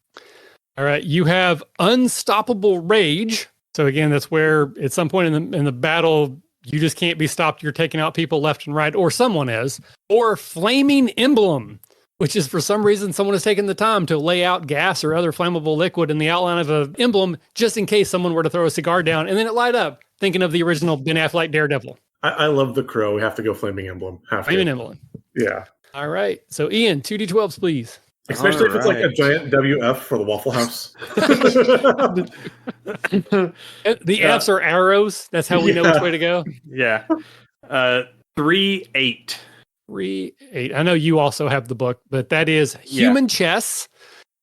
All right. You have unstoppable rage. So again, that's where at some point in the battle, you just can't be stopped. You're taking out people left and right, or someone is. Or flaming emblem, which is for some reason someone has taken the time to lay out gas or other flammable liquid in the outline of an emblem just in case someone were to throw a cigar down and then it light up. Thinking of the original Ben Affleck Daredevil. I love the Crow. We have to go flaming emblem. Flaming emblem. Yeah. All right. So Ian, 2d12s, please. Especially if it's like a giant WF for the Waffle House. The F's are arrows. That's how we know which way to go. Yeah. 3, 8. 3, 8. I know you also have the book, but that is human chess.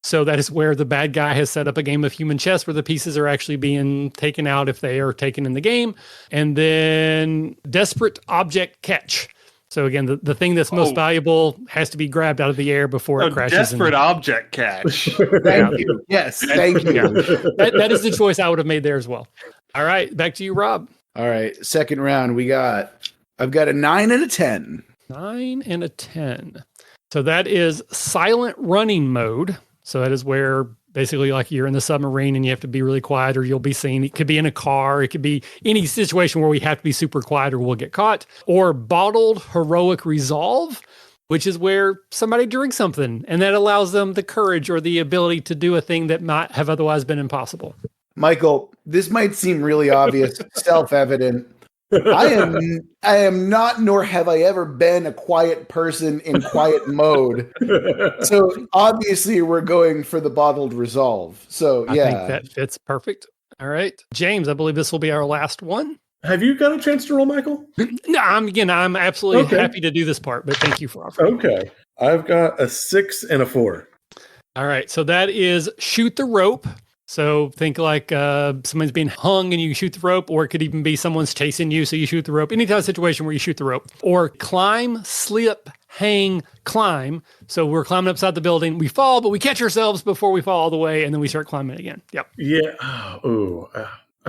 So that is where the bad guy has set up a game of human chess where the pieces are actually being taken out if they are taken in the game. And then desperate object catch. So again, the thing that's most valuable has to be grabbed out of the air before it crashes. Desperate object catch. Thank you. Yes, thank you. That is the choice I would have made there as well. All right, back to you, Rob. All right, second round, I've got a 9 and a 10. 9 and a 10. So that is silent running mode. So that is where basically like you're in the submarine and you have to be really quiet or you'll be seen. It could be in a car. It could be any situation where we have to be super quiet or we'll get caught. Or bottled heroic resolve, which is where somebody drinks something and that allows them the courage or the ability to do a thing that might have otherwise been impossible. Michael, this might seem really obvious, self-evident. I am not, nor have I ever been, a quiet person in quiet mode. So obviously we're going for the bottled resolve. So yeah. I think that fits perfect. All right. James, I believe this will be our last one. Have you got a chance to roll, Michael? No, I'm absolutely happy to do this part, but thank you for offering. Okay. I've got a 6 and a 4. All right. So that is shoot the rope. So think like someone's being hung and you shoot the rope, or it could even be someone's chasing you, so you shoot the rope. Any type of situation where you shoot the rope. Or climb, slip, hang, climb. So we're climbing upside the building. We fall, but we catch ourselves before we fall all the way, and then we start climbing again. Yep. Yeah. I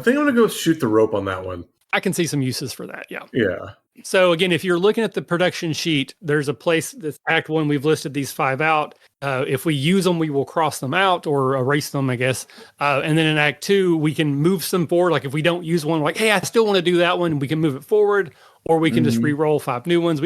think I'm going to go shoot the rope on that one. I can see some uses for that. Yeah. Yeah. So again, if you're looking at the production sheet, there's a place that's Act 1. We've listed these 5 out. If we use them, we will cross them out or erase them, I guess. And then in Act 2, we can move some forward. Like if we don't use one, like, hey, I still want to do that one, we can move it forward, or we can just re-roll 5 new ones.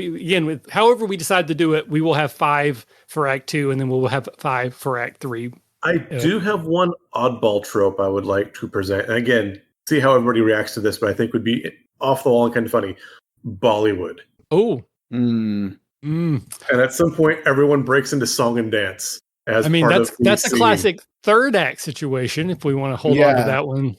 However we decide to do it, we will have 5 for Act 2, and then we'll have 5 for Act 3. I do have one oddball trope I would like to present. And again, see how everybody reacts to this, but I think would be off the wall and kind of funny. Bollywood. Oh. And at some point, everyone breaks into song and dance. That's a classic third act situation. If we want to hold on to that one,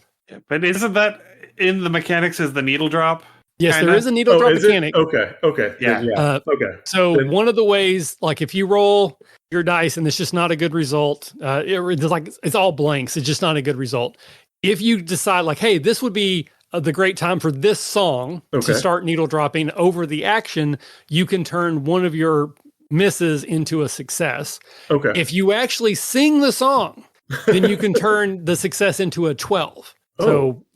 but isn't that in the mechanics as the needle drop? Yes, there is a needle drop mechanic. Okay. Yeah. Okay. So one of the ways, like if you roll your dice and it's just not a good result, it's all blanks. It's just not a good result. If you decide like, hey, this would be the great time for this song to start needle dropping over the action, you can turn one of your misses into a success. Okay. If you actually sing the song, then you can turn the success into a 12.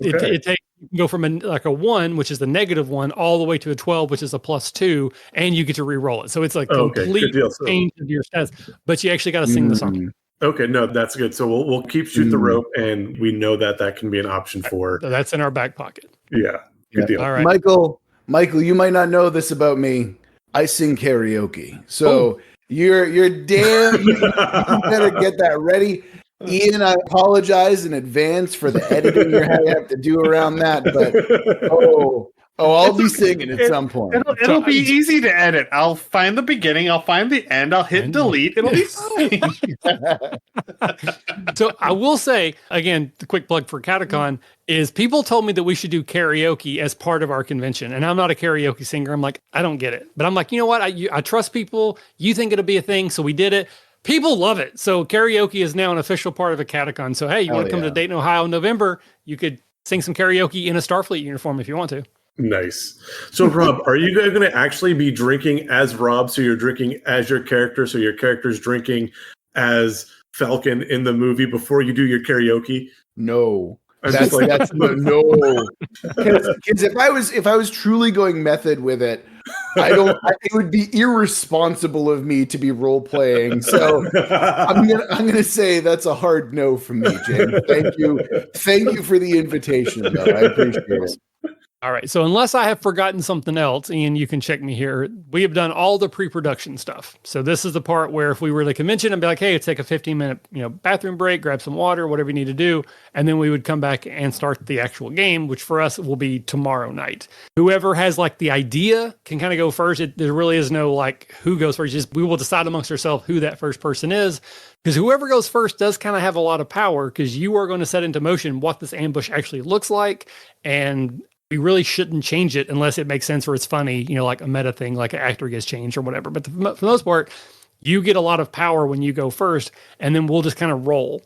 It takes you can go from a 1, which is the -1, all the way to a 12, which is a +2, and you get to re-roll it. So it's a complete change of your stats, but you actually got to sing the song. Okay, no, that's good. So we'll keep shoot the rope, and we know that can be an option for. That's in our back pocket. Yeah, good deal. All right, Michael, you might not know this about me. I sing karaoke, so you're damn. You better get that ready. Ian, I apologize in advance for the editing you have to do around that, but I'll be singing at some point. It'll be easy to edit. I'll find the beginning. I'll find the end. I'll hit delete. It'll be fine. So I will say, again, the quick plug for Catacon is people told me that we should do karaoke as part of our convention. And I'm not a karaoke singer. I'm like, I don't get it. But I'm like, you know what? I trust people. You think it'll be a thing. So we did it. People love it. So karaoke is now an official part of a Catacon. So, hey, you want to come to Dayton, Ohio in November? You could sing some karaoke in a Starfleet uniform if you want to. Nice. So, Rob, are you guys going to actually be drinking as Rob? So you're drinking as your character. So your character's drinking as Falcon in the movie before you do your karaoke? No. That's no. Because if I was truly going method with it, it would be irresponsible of me to be role playing. So I'm gonna say that's a hard no from me, James. Thank you for the invitation, though. I appreciate it. All right. So unless I have forgotten something else, Ian, you can check me here. We have done all the pre-production stuff. So this is the part where if we were to convention and be like, hey, let's take a 15-minute, bathroom break, grab some water, whatever you need to do. And then we would come back and start the actual game, which for us will be tomorrow night. Whoever has like the idea can kind of go first. There really is no like who goes first. Just we will decide amongst ourselves who that first person is. Because whoever goes first does kind of have a lot of power because you are going to set into motion what this ambush actually looks like. And we really shouldn't change it unless it makes sense or it's funny, like a meta thing, like an actor gets changed or whatever. But for the most part, you get a lot of power when you go first, and then we'll just kind of roll.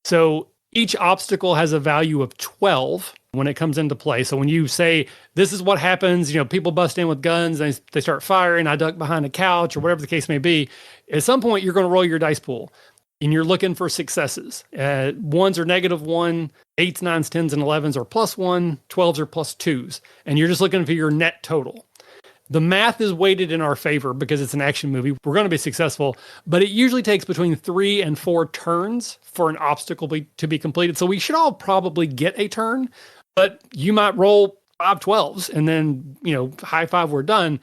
So each obstacle has a value of 12 when it comes into play. So when you say, this is what happens, people bust in with guns, and they start firing, I duck behind a couch or whatever the case may be, at some point you're going to roll your dice pool. And you're looking for successes. Ones are -1, 8s, 9s, 10s, and 11s are +1, 12s are +2s. And you're just looking for your net total. The math is weighted in our favor because it's an action movie. We're going to be successful, but it usually takes between 3 and 4 turns for an obstacle to be completed. So we should all probably get a turn, but you might roll 5 12s and then, high five, we're done.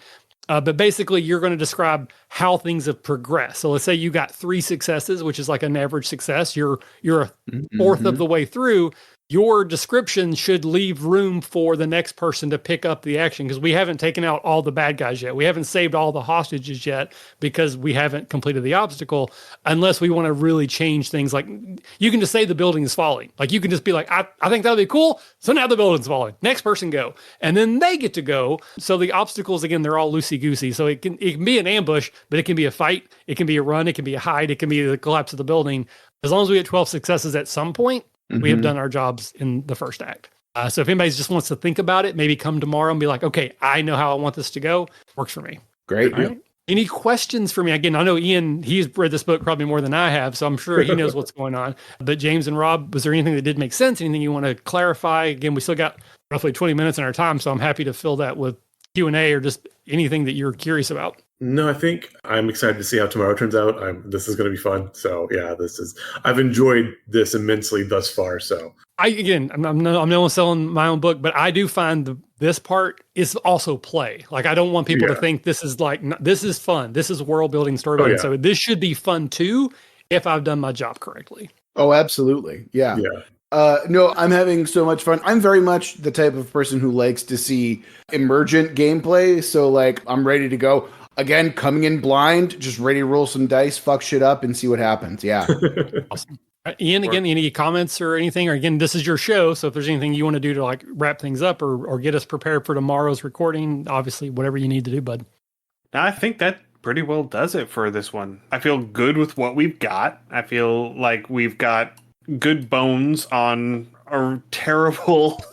But basically, you're going to describe how things have progressed. So let's say you got 3 successes, which is like an average success. You're a fourth of the way through. Your description should leave room for the next person to pick up the action because we haven't taken out all the bad guys yet. We haven't saved all the hostages yet because we haven't completed the obstacle unless we want to really change things. Like you can just say the building is falling. Like you can just be like, I think that'll be cool. So now the building's falling. Next person go. And then they get to go. So the obstacles, again, they're all loosey-goosey. So it can be an ambush, but it can be a fight. It can be a run. It can be a hide. It can be the collapse of the building. As long as we get 12 successes at some point, we have done our jobs in the first act. So if anybody just wants to think about it, maybe come tomorrow and be like, okay, I know how I want this to go. Works for me. Great. Right? Any questions for me? Again, I know Ian, he's read this book probably more than I have, so I'm sure he knows what's going on. But James and Rob, was there anything that did make sense? Anything you want to clarify? Again, we still got roughly 20 minutes in our time, so I'm happy to fill that with Q&A or just anything that you're curious about. No, I think I'm excited to see how tomorrow turns out. This is going to be fun. So yeah, I've enjoyed this immensely thus far. So I'm no one selling my own book, but I do find this part is also play. Like I don't want people to think this is this is fun. This is world building, story building. So this should be fun too if I've done my job correctly. Oh, absolutely. Yeah. No, I'm having so much fun. I'm very much the type of person who likes to see emergent gameplay. So like I'm ready to go. Again, coming in blind, just ready to roll some dice, fuck shit up, and see what happens. Yeah. Awesome. Ian, again, any comments or anything? Or again, this is your show, so if there's anything you want to do to like wrap things up or get us prepared for tomorrow's recording, obviously, whatever you need to do, bud. I think that pretty well does it for this one. I feel good with what we've got. I feel like we've got good bones on a terrible,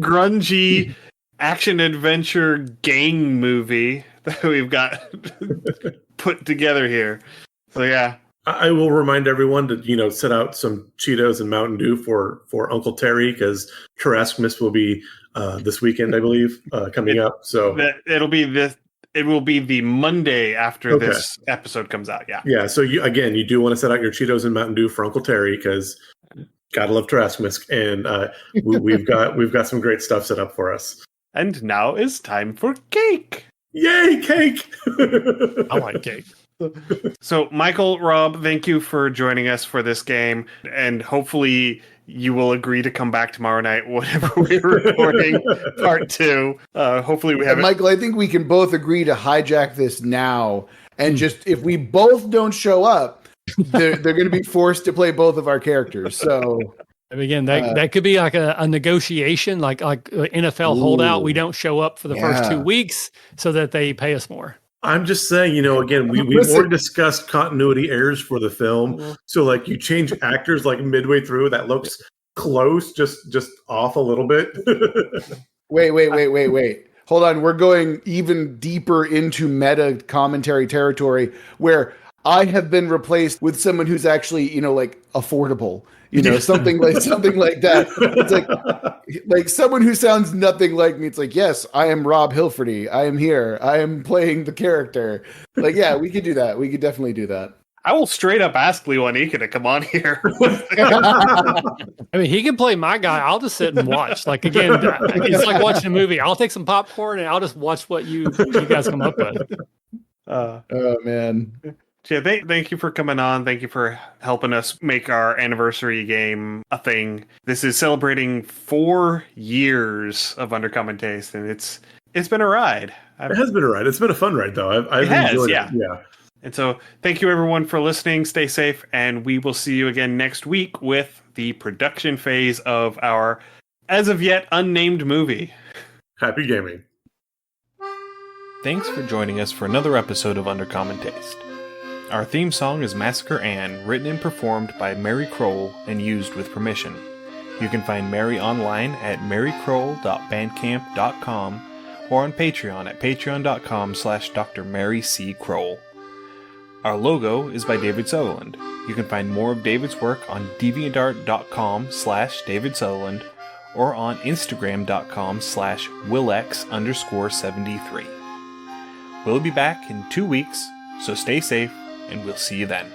grungy action-adventure gang movie that we've got put together here. So, yeah. I will remind everyone to, set out some Cheetos and Mountain Dew for Uncle Terry because Tarrasquemas will be this weekend, I believe, coming up. So it will be the Monday after this episode comes out. Yeah. Yeah. So you do want to set out your Cheetos and Mountain Dew for Uncle Terry because gotta love Tarrasquemas, and we've got some great stuff set up for us. And now it's time for cake. Yay, cake! I like cake. So, Michael, Rob, thank you for joining us for this game. And hopefully you will agree to come back tomorrow night whenever we're recording part 2. Hopefully we have Michael, I think we can both agree to hijack this now. And just, if we both don't show up, they're going to be forced to play both of our characters. So... And again, that could be like a negotiation, like NFL holdout. We don't show up for the first 2 weeks so that they pay us more. I'm just saying, again, we've already discussed continuity errors for the film. So like you change actors like midway through, that looks close, just off a little bit. Wait. Hold on. We're going even deeper into meta commentary territory where I have been replaced with someone who's actually, like affordable. Something like that. It's like someone who sounds nothing like me. It's like, yes, I am Rob Hilferty. I am here. I am playing the character. Like, yeah, we could do that. We could definitely do that. I will straight up ask Lewanika to come on here. I mean, he can play my guy. I'll just sit and watch. Like, again, it's like watching a movie. I'll take some popcorn and I'll just watch what you guys come up with. Oh, man. Yeah, thank you for coming on. Thank you for helping us make our anniversary game a thing. This is celebrating 4 years of Undercommon Taste, and it's been a ride. It has been a ride. It's been a fun ride, though. I've enjoyed it. Yeah. And so thank you, everyone, for listening. Stay safe, and we will see you again next week with the production phase of our as of yet unnamed movie. Happy gaming. Thanks for joining us for another episode of Undercommon Taste. Our theme song is Massacre Ann, written and performed by Mary Kroll and used with permission. You can find Mary online at marykroll.bandcamp.com or on Patreon at patreon.com/Dr. Mary C. Kroll. Our logo is by David Sutherland. You can find more of David's work on deviantart.com/David Sutherland or on instagram.com/Willex_73. We'll be back in 2 weeks, so stay safe, and we'll see you then.